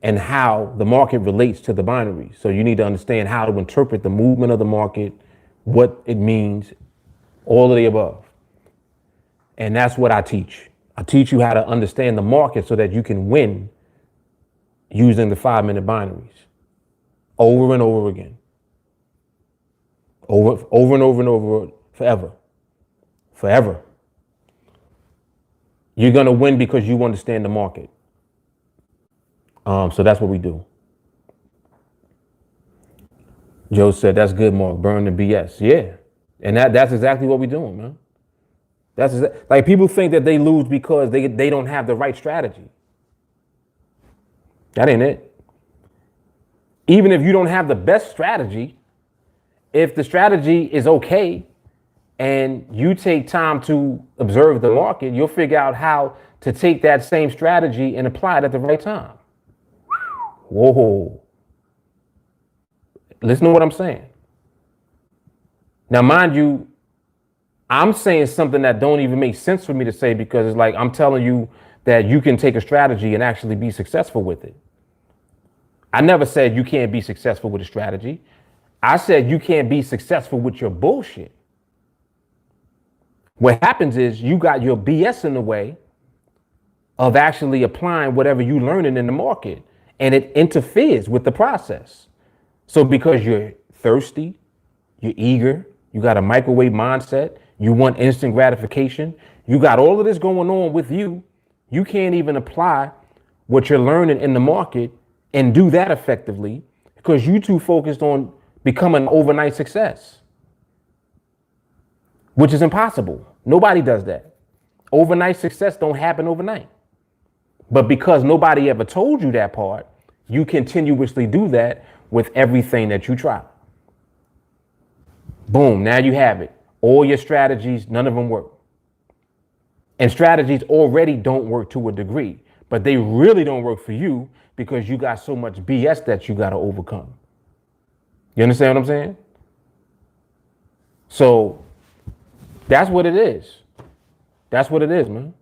and how the market relates to the binaries. So you need to understand how to interpret the movement of the market, what it means, all of the above. And that's what I teach. I teach you how to understand the market so that you can win using the 5-minute binaries over and over again. Over and over and over, forever. Forever. You're going to win because you understand the market. So that's what we do. Joe said, that's good, Mark. Burn the BS. Yeah. And that's exactly what we're doing, man. Like people think that they lose because they don't have the right strategy. That ain't it. Even if you don't have the best strategy, if the strategy is okay and you take time to observe the market, you'll figure out how to take that same strategy and apply it at the right time. Whoa. Listen to what I'm saying. Now, mind you, I'm saying something that don't even make sense for me to say because it's like I'm telling you that you can take a strategy and actually be successful with it. I never said you can't be successful with a strategy. I said you can't be successful with your bullshit. What happens is you got your BS in the way of actually applying whatever you're learning in the market, and it interferes with the process. So because you're thirsty, you're eager, you got a microwave mindset, you want instant gratification, you got all of this going on with you, you can't even apply what you're learning in the market and do that effectively because you're too focused on becoming an overnight success, which is impossible. Nobody does that. Overnight success don't happen overnight. But because nobody ever told you that part, you continuously do that with everything that you try. Boom, now you have it. All your strategies, none of them work. And strategies already don't work to a degree, but they really don't work for you because you got so much BS that you got to overcome. You understand what I'm saying? So that's what it is. That's what it is, man.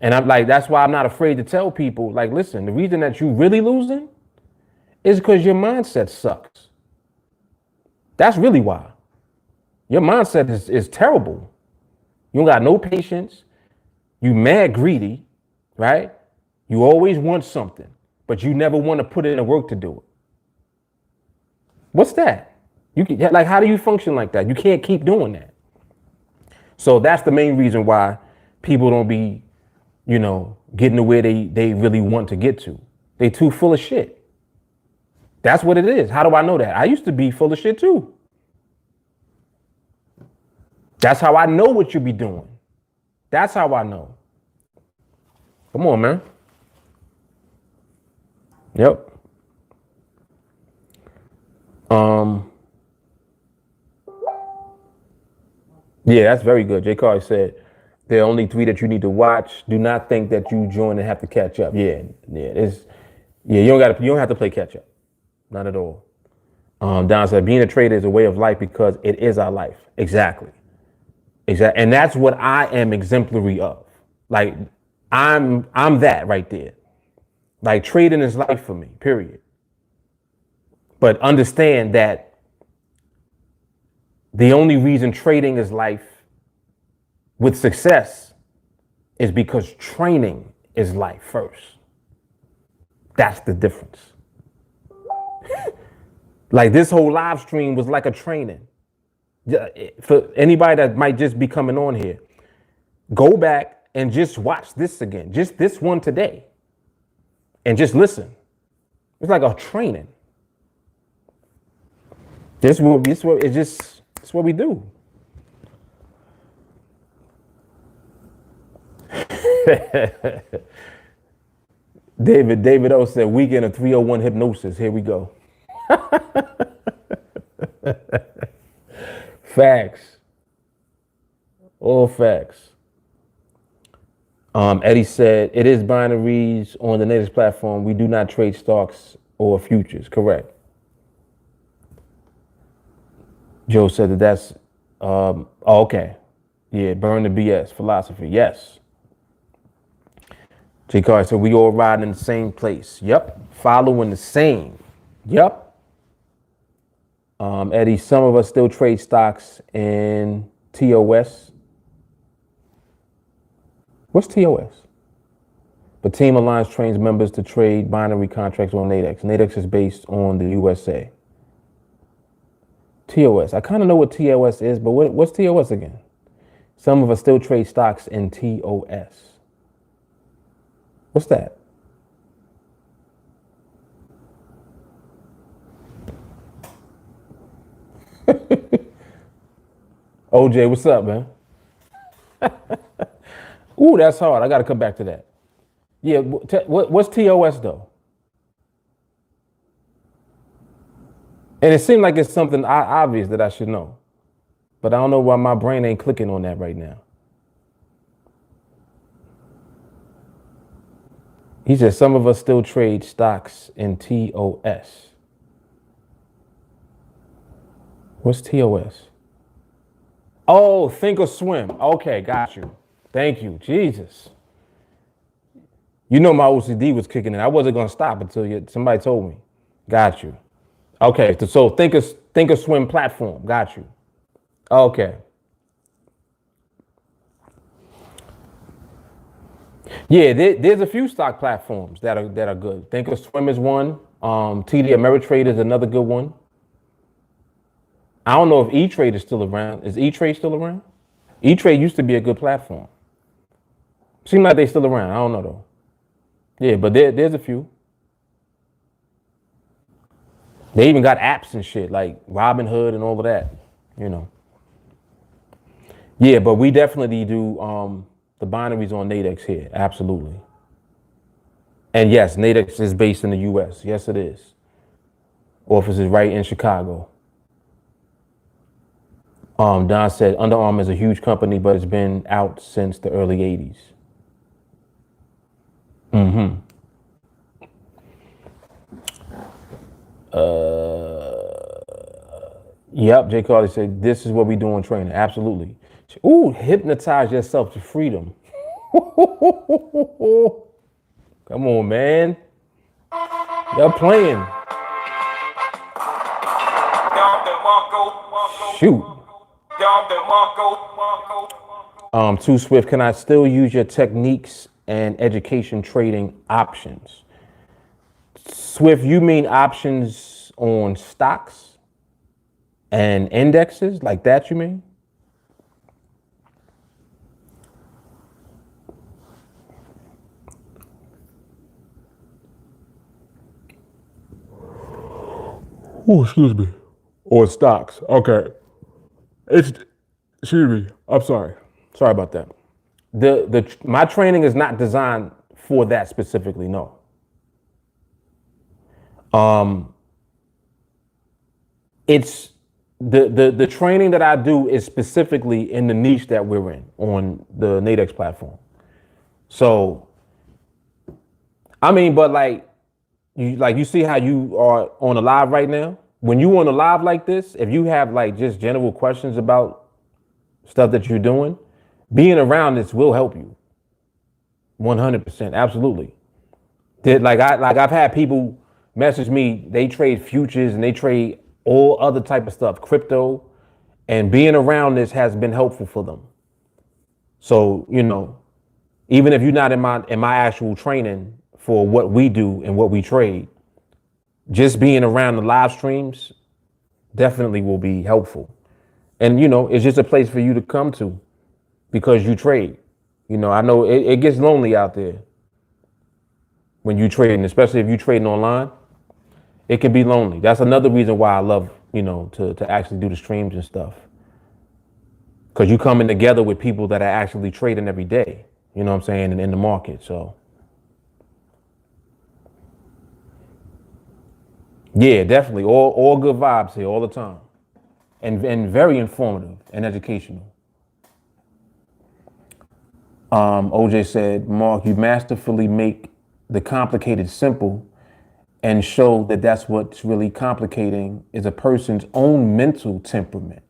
And I'm like, that's why I'm not afraid to tell people, like, listen, the reason that you really losing is because your mindset sucks. That's really why. Your mindset is terrible. You don't got no patience. You mad greedy, right? You always want something, but you never want to put in the work to do it. What's that? You can, like, how do you function like that? You can't keep doing that. So that's the main reason why people don't be, getting to where they really want to get to. They too full of shit. That's what it is. How do I know that? I used to be full of shit too. That's how I know what you be doing. That's how I know. Come on, man. Yep. Yeah, that's very good. J. Carr said, there are only 3 that you need to watch. Do not think that you join and have to catch up. Yeah. You don't have to play catch up. Not at all. Don said, being a trader is a way of life because it is our life. Exactly. And that's what I am exemplary of. Like, I'm that right there. Like, trading is life for me, period. But understand that the only reason trading is life with success is because training is life first. That's the difference. Like, this whole live stream was like a training. For anybody that might just be coming on here, go back and just watch this again, just this one today, and just listen. It's like a training. It's what we do. David O said, weekend of 301 hypnosis. Here we go. Facts. All facts. Eddie said, it is binaries on the NADEX platform. We do not trade stocks or futures. Correct. Joe said that's, okay. Yeah, burn the BS philosophy. Yes. J. Carr said, we all riding in the same place. Yep. Following the same. Yep. Eddie, some of us still trade stocks in TOS. What's TOS? But TeamAlliance trains members to trade binary contracts on NADEX. NADEX is based on the USA. TOS. I kind of know what TOS is, but what's TOS again? Some of us still trade stocks in TOS. What's that? OJ, what's up, man? Ooh, that's hard. I got to come back to that. Yeah, what's TOS though? And it seemed like it's something obvious that I should know, but I don't know why my brain ain't clicking on that right now. He said some of us still trade stocks in TOS. What's TOS? Oh, think or swim. Okay, got you. Thank you, Jesus. You know my OCD was kicking in. I wasn't gonna stop until somebody told me. Got you. Okay, so think or swim platform. Got you. Okay. Yeah, there's a few stock platforms that are good. Think or swim is one. TD Ameritrade is another good one. I don't know if E-Trade is still around. Is E-Trade still around? E-Trade used to be a good platform. Seems like they still around. I don't know though. Yeah, but there's a few. They even got apps and shit like Robinhood and all of that, you know. Yeah, but we definitely do the binaries on NADEX here. Absolutely. And yes, NADEX is based in the US. Yes, it is. Office is right in Chicago. Don said Under Armour is a huge company, but it's been out since the early 80s. Mm-hmm. Yep, Jay Carly said, this is what we do in training. Absolutely. Ooh, hypnotize yourself to freedom. Come on, man. Y'all playing. Shoot. Too Swift, can I still use your techniques and education trading options? Swift, you mean options on stocks and indexes like that, you mean? Oh, excuse me. Or stocks. Okay. Excuse me. I'm sorry. Sorry about that. My training is not designed for that specifically, no. It's the training that I do is specifically in the niche that we're in on the NADEX platform. So, I mean, but you see how you are on a live right now? When you on a live like this, if you have like just general questions about stuff that you're doing, being around this will help you. 100%, absolutely. I've had people message me, they trade futures and they trade all other type of stuff, crypto, and being around this has been helpful for them. So, you know, even if you're not in my actual training for what we do and what we trade, just being around the live streams definitely will be helpful. And, you know, it's just a place for you to come to because you trade. You know, I know it gets lonely out there when you trading, especially if you're trading online. It can be lonely. That's another reason why I love, you know, to actually do the streams and stuff. Because you coming together with people that are actually trading every day, you know what I'm saying, in the market. So, yeah, definitely. All good vibes here all the time. And very informative and educational. OJ said, Mark, you masterfully make the complicated simple and show that that's what's really complicating is a person's own mental temperament.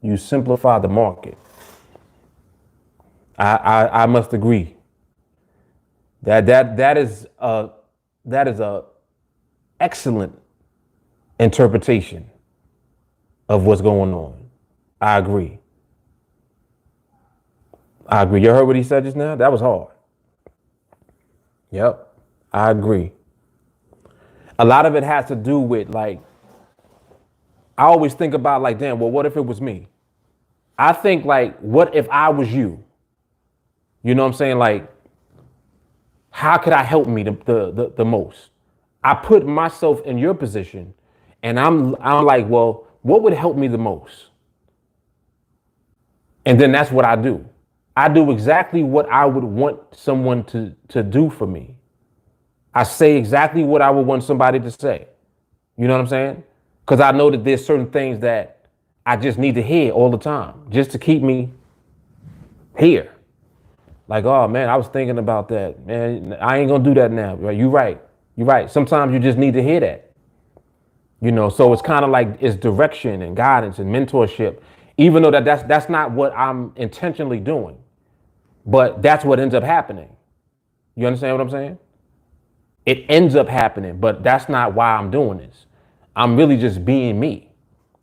You simplify the market. I must agree. That is a excellent interpretation of what's going on. I agree. You heard what he said just now? That was hard. Yep. I agree. A lot of it has to do with like, I always think about like, damn, well, what if it was me? I think like, what if I was you? You know what I'm saying? Like, how could I help me the most? I put myself in your position and I'm like, well, what would help me the most? And then that's what I do. I do exactly what I would want someone to do for me. I say exactly what I would want somebody to say. You know what I'm saying? Because I know that there's certain things that I just need to hear all the time just to keep me here. Like, oh man, I was thinking about that. Man, I ain't gonna do that now. Right? You're right. You're right. Sometimes you just need to hear that. You know, so it's kind of like it's direction and guidance and mentorship, even though that's not what I'm intentionally doing. But that's what ends up happening. You understand what I'm saying? It ends up happening, but that's not why I'm doing this. I'm really just being me.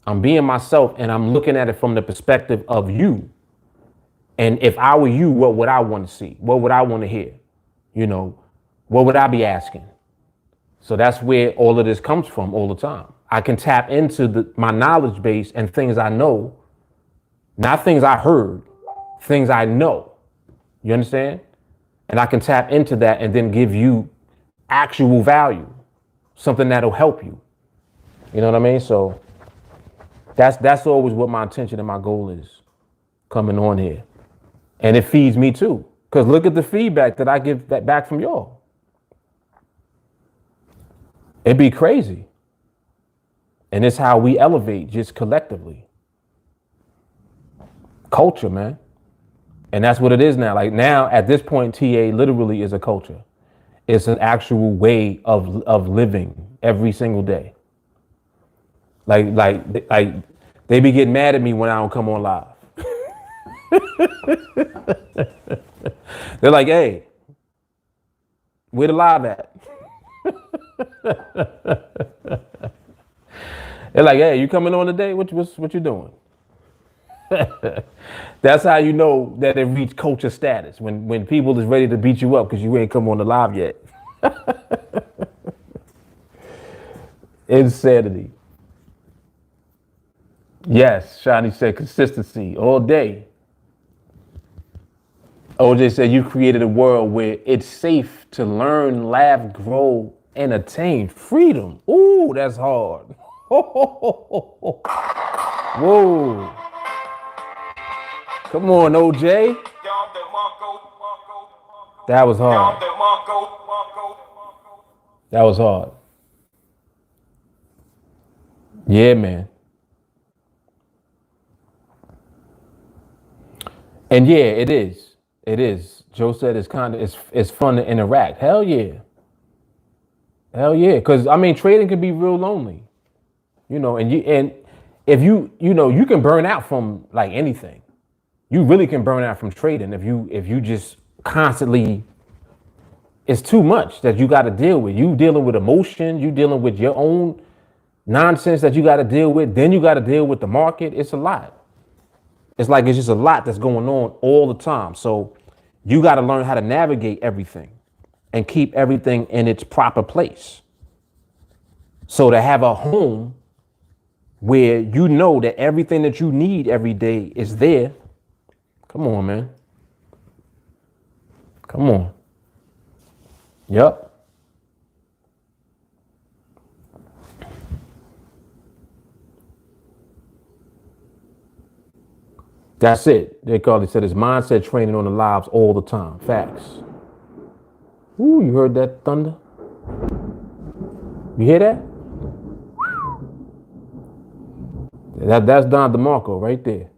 I'm being myself and I'm looking at it from the perspective of you. And if I were you, what would I want to see? What would I want to hear? You know, what would I be asking? So that's where all of this comes from all the time. I can tap into my knowledge base and things I know, not things I heard, things I know. You understand? And I can tap into that and then give you actual value, something that'll help you. You know what I mean? So that's always what my intention and my goal is coming on here. And it feeds me too. Because look at the feedback that I get back from y'all. It'd be crazy. And it's how we elevate just collectively. Culture, man. And that's what it is now. Like now, at this point, TA literally is a culture. It's an actual way of living every single day. Like they be getting mad at me when I don't come on live. They're like, hey, where the live at? They're like, hey, you coming on today? What you doing? That's how you know that it reached culture status, when people is ready to beat you up because you ain't come on the live yet. Insanity. Yes, Shani said consistency all day. OJ said you created a world where it's safe to learn, laugh, grow, and attain freedom. Ooh, that's hard. Whoa. Come on, OJ. That was hard. That was hard. Yeah, man. And yeah, it is. It is. Joe said it's fun to interact. Hell yeah. Hell yeah. Cause I mean trading can be real lonely. You know, and if you can burn out from like anything. You really can burn out from trading if you just constantly, it's too much that you got to deal with. You dealing with emotion, you dealing with your own nonsense that you got to deal with. Then you got to deal with the market. It's a lot. It's like it's just a lot that's going on all the time. So you got to learn how to navigate everything and keep everything in its proper place. So to have a home where you know that everything that you need every day is there. Come on, man. Come on. Yep. That's it. They said it's mindset training on the lives all the time. Facts. Ooh, you heard that thunder? You hear that? That's Don DeMarco right there.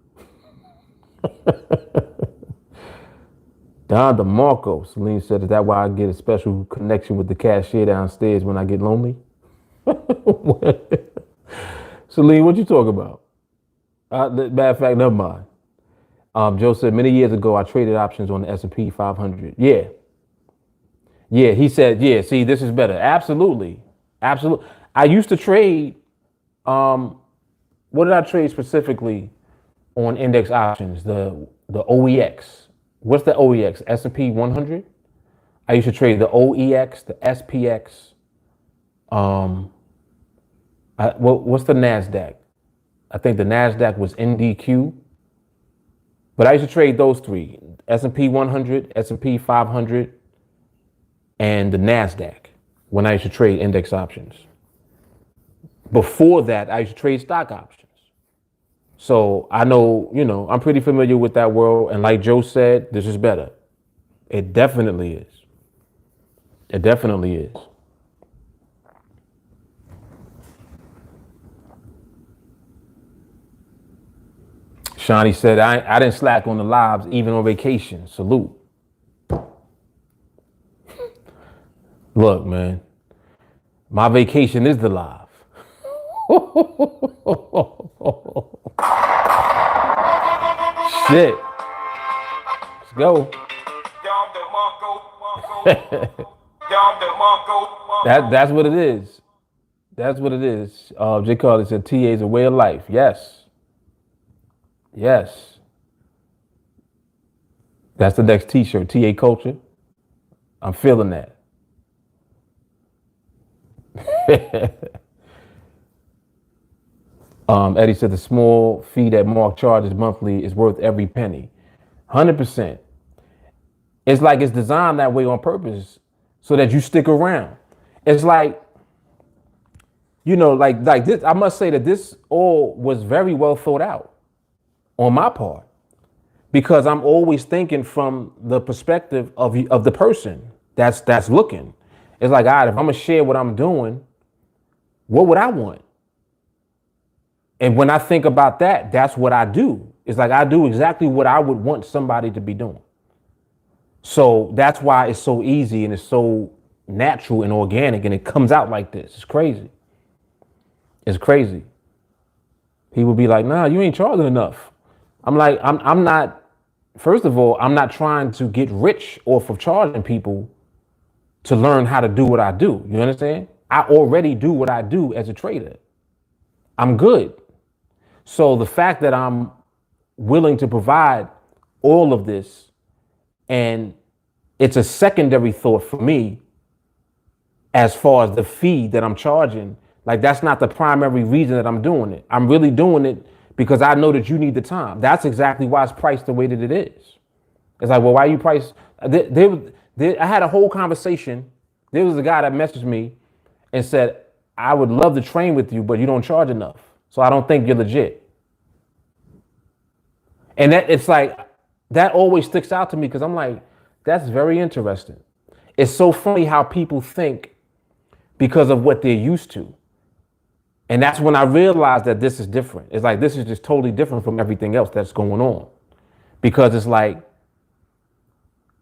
Don DeMarco. Celine said, is that why I get a special connection with the cashier downstairs when I get lonely? Celine, what you talking about? Matter of fact, never mind. Joe said, many years ago, I traded options on the S&P 500. Yeah. Yeah, he said, yeah, see, this is better. Absolutely. Absolutely. I used to trade what did I trade specifically on index options? The OEX. What's the OEX? S&P 100. I used to trade the OEX, the SPX. What's the NASDAQ? I think the NASDAQ was NDQ. But I used to trade those three: S&P 100, S&P 500, and the NASDAQ when I used to trade index options. Before that, I used to trade stock options. So I know, I'm pretty familiar with that world. And like Joe said, this is better. It definitely is. It definitely is. Shawnee said, I didn't slack on the lives, even on vacation. Salute. Look, man, my vacation is the live. Shit. Let's go. That's what it is. That's what it is. J. Carly said TA is a way of life. Yes. Yes. That's the next t-shirt. TA culture. I'm feeling that. Eddie said the small fee that Mark charges monthly is worth every penny. 100%. It's like it's designed that way on purpose so that you stick around. It's like, like this. I must say that this all was very well thought out on my part, because I'm always thinking from the perspective of the person that's looking. It's like, all right, if I'm gonna share what I'm doing, what would I want? And when I think about that, that's what I do. It's like I do exactly what I would want somebody to be doing. So that's why it's so easy and it's so natural and organic, and it comes out like this. It's crazy. It's crazy. People be like, nah, you ain't charging enough. I'm like, I'm not, first of all, I'm not trying to get rich off of charging people to learn how to do what I do. You understand? I already do what I do as a trader. I'm good. So the fact that I'm willing to provide all of this, and it's a secondary thought for me as far as the fee that I'm charging, like that's not the primary reason that I'm doing it. I'm really doing it because I know that you need the time. That's exactly why it's priced the way that it is. It's like, well, why you price? I had a whole conversation. There was a guy that messaged me and said, I would love to train with you, but you don't charge enough. So I don't think you're legit. And that it's like, that always sticks out to me because I'm like, that's very interesting. It's so funny how people think because of what they're used to. And that's when I realized that this is different. It's like, this is just totally different from everything else that's going on. Because it's like,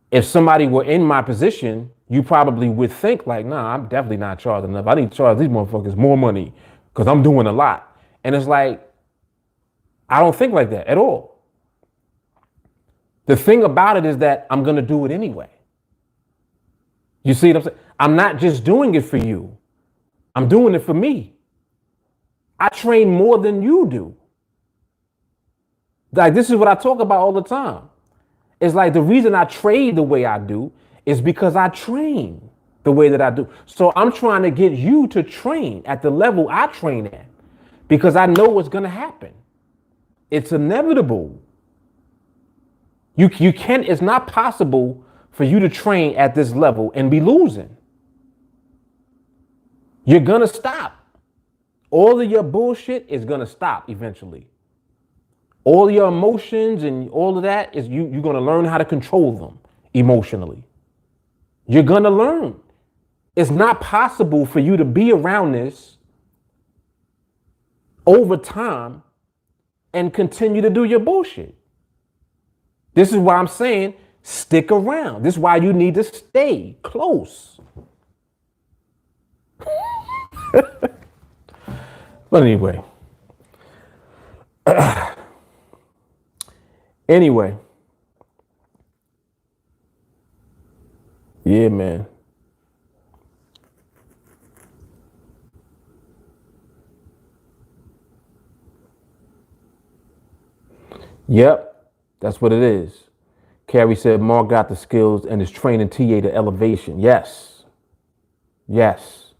if somebody were in my position, you probably would think like, nah, I'm definitely not charging enough. I need to charge these motherfuckers more money because I'm doing a lot. And it's like, I don't think like that at all. The thing about it is that I'm going to do it anyway. You see what I'm saying? I'm not just doing it for you. I'm doing it for me. I train more than you do. Like, this is what I talk about all the time. It's like the reason I trade the way I do is because I train the way that I do. So I'm trying to get you to train at the level I train at because I know what's going to happen. It's inevitable. You can't, it's not possible for you to train at this level and be losing. You're going to stop. All of your bullshit is going to stop eventually. All your emotions and all of that is you're going to learn how to control them emotionally. You're going to learn. It's not possible for you to be around this over time and continue to do your bullshit. This is why I'm saying stick around. This is why you need to stay close. But anyway. Anyway. Yeah, man. Yep, that's what it is. Carrie said Mark got the skills and is training TA to elevation. Yes. Yes.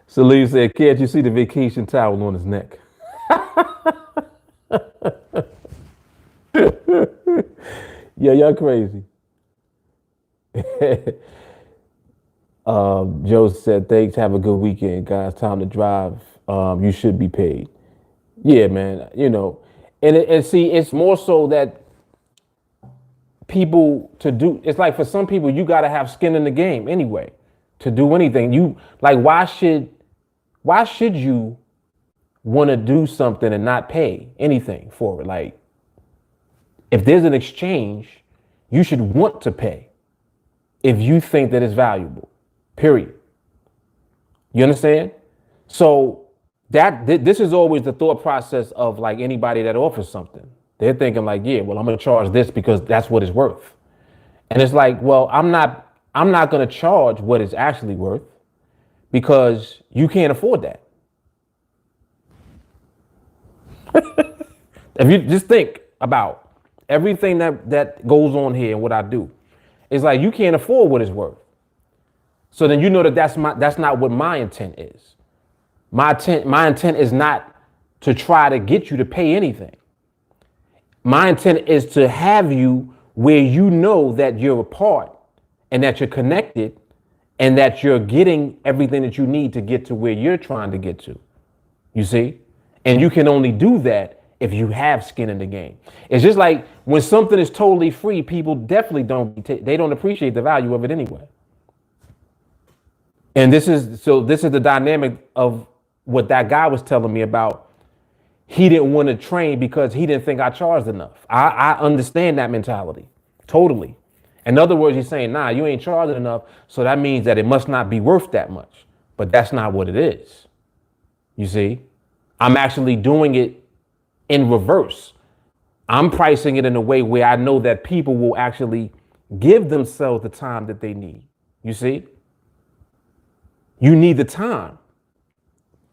Salim said, can't you see the vacation towel on his neck? Yeah, y'all crazy. Joe said, thanks, have a good weekend, guys. Time to drive. You should be paid. Yeah, man. And see, it's more so that people to do. It's like for some people, you got to have skin in the game anyway to do anything. You like, why should you want to do something and not pay anything for it? Like, if there's an exchange, you should want to pay if you think that it's valuable. Period. You understand? So this is always the thought process of like anybody that offers something. They're thinking like, yeah, well, I'm going to charge this because that's what it's worth. And it's like, well, I'm not going to charge what it's actually worth because you can't afford that. If you just think about everything that goes on here and what I do, it's like you can't afford what it's worth. So then you know that's not what my intent is. My intent is not to try to get you to pay anything. My intent is to have you where you know that you're a part and that you're connected and that you're getting everything that you need to get to where you're trying to get to. You see? And you can only do that if you have skin in the game. It's just like when something is totally free, people definitely don't appreciate the value of it anyway. And this is the dynamic of what that guy was telling me about. He didn't want to train because he didn't think I charged enough. I understand that mentality totally. In other words, he's saying, nah, you ain't charging enough. So that means that it must not be worth that much. But that's not what it is. You see, I'm actually doing it in reverse. I'm pricing it in a way where I know that people will actually give themselves the time that they need. You see, you need the time.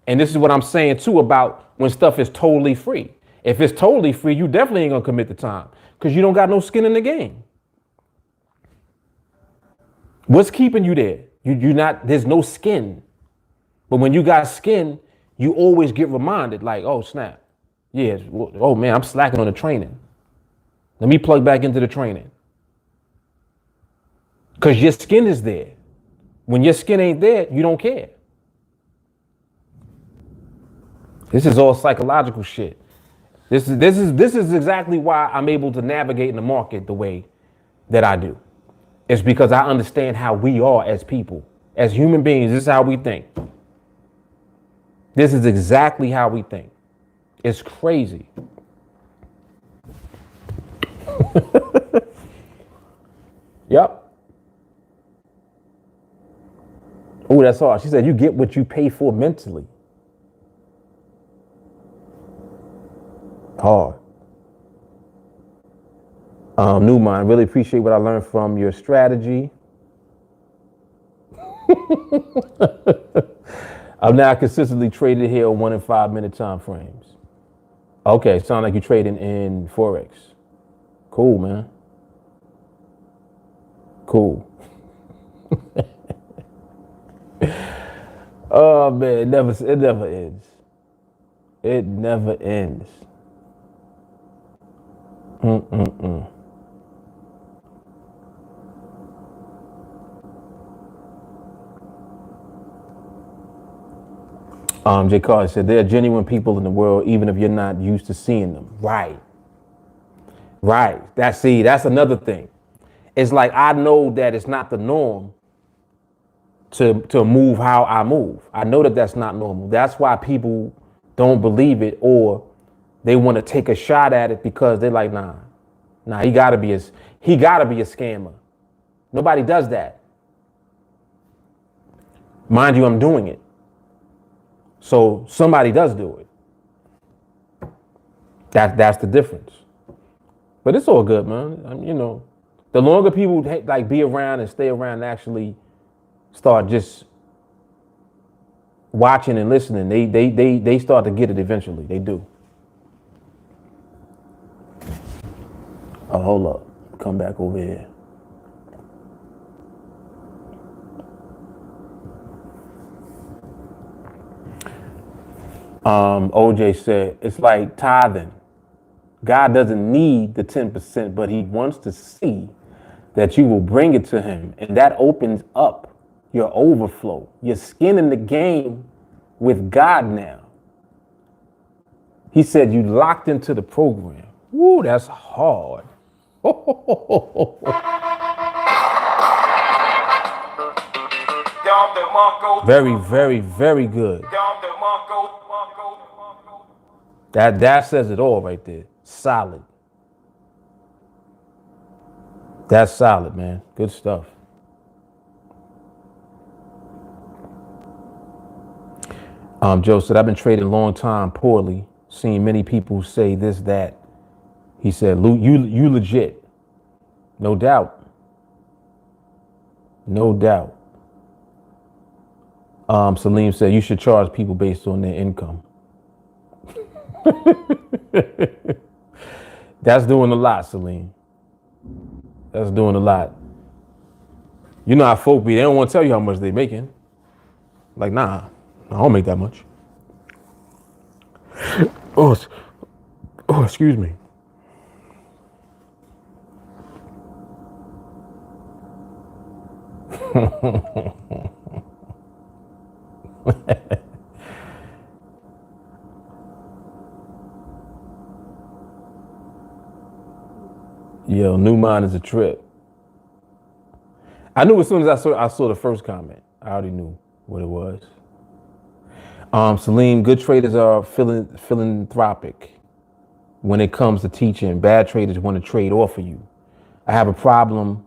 And this is what I'm saying too about when stuff is totally free. If it's totally free, you definitely ain't gonna commit the time because you don't got no skin in the game. What's keeping you there? There's no skin. But when you got skin, you always get reminded like, oh snap. Yeah, oh man, I'm slacking on the training. Let me plug back into the training. Because your skin is there. When your skin ain't there, you don't care. This is all psychological shit. This is exactly why I'm able to navigate in the market the way that I do. It's because I understand how we are as people, as human beings. This is how we think. This is exactly how we think. It's crazy. Yep. Oh, that's hard. She said, you get what you pay for mentally. Hard. Newmine, really appreciate what I learned from your strategy. I'm now consistently traded here on 1 and 5 minute time frames. Okay, sound like you're trading in Forex. Cool, man. Cool. Oh man, it never ends. It never ends. Jay Carter said there are genuine people in the world, even if you're not used to seeing them. Right. That's another thing. It's like I know that it's not the norm to move how I move. I know that that's not normal. That's why people don't believe it or they want to take a shot at it because they're like, nah, he gotta be a scammer. Nobody does that. Mind you, I'm doing it. So somebody does do it. That's the difference. But it's all good, man. The longer people like be around and stay around and actually start just watching and listening, they start to get it eventually. They do. Oh, hold up. Come back over here. OJ said, it's like tithing. God doesn't need the 10%, but he wants to see that you will bring it to him. And that opens up your overflow. You're skinning the game with God now. He said you locked into the program. Woo, that's hard. Very, very, very good. That says it all right there. Solid. That's solid, man. Good stuff. Joe said, I've been trading a long time poorly, seen many people say this, that. He said, you legit. No doubt. No doubt. Salim said, you should charge people based on their income. That's doing a lot, Salim. That's doing a lot. You know how folk be, they don't want to tell you how much they making. Like, nah, I don't make that much. Oh, excuse me. Yo, new mind is a trip. I knew as soon as I saw the first comment. I already knew what it was. Salim, good traders are philanthropic when it comes to teaching. Bad traders want to trade off of you. I have a problem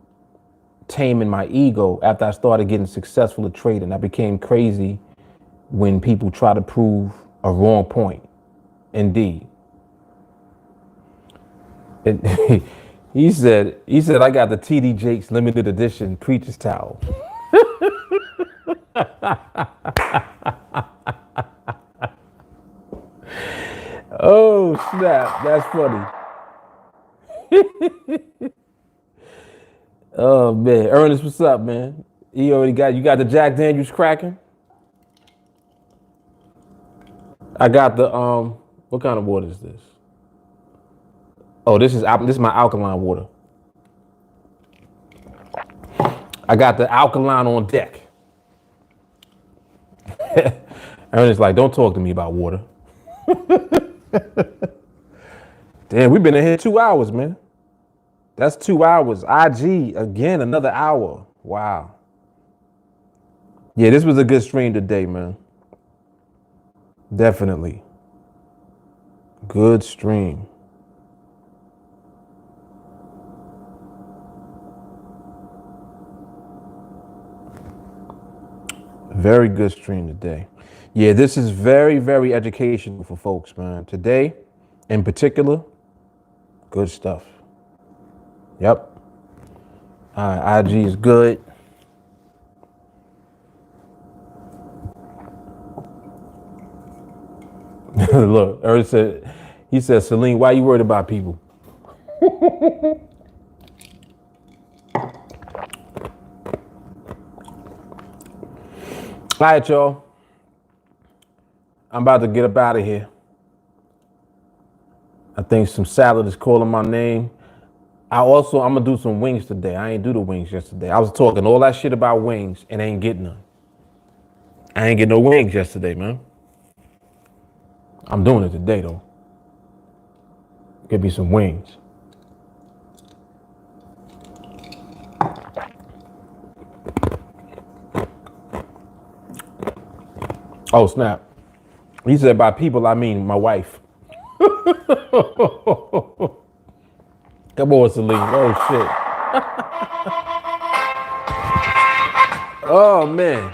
taming my ego after I started getting successful at trading. I became crazy when people try to prove a wrong point. Indeed. He said, I got the TD Jakes limited edition preacher's towel. Oh, snap. That's funny. Oh, man. Ernest, what's up, man? You got the Jack Daniels cracking? I got the, what kind of water is this? Oh, this is my alkaline water. I got the alkaline on deck. Ernest like, don't talk to me about water. Damn, we've been in here 2 hours, man. That's 2 hours. IG, again, another hour. Wow. Yeah, this was a good stream today, man. Definitely. Good stream. Very good stream today. Yeah, this is very, very educational for folks, man. Today, in particular, good stuff. Yep. All right, IG is good. Look, Ernst said, he said, Celine, why you worried about people? All right, y'all. I'm about to get up out of here. I think some salad is calling my name. I'm gonna do some wings today. I ain't do the wings yesterday. I was talking all that shit about wings and ain't getting none. I ain't get no wings yesterday, man. I'm doing it today, though. Give me some wings. Oh, snap. He said by people, I mean my wife. Come on, Celine. Oh, shit. Oh, man.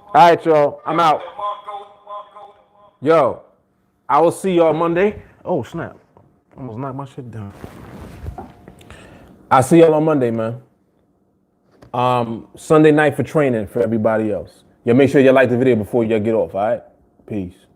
All right, y'all. I'm out. Yo, I will see y'all Monday. Oh, snap. Almost knocked my shit down. I'll see y'all on Monday, man. Sunday night for training for everybody else. Y'all make sure you like the video before y'all get off, all right? Peace.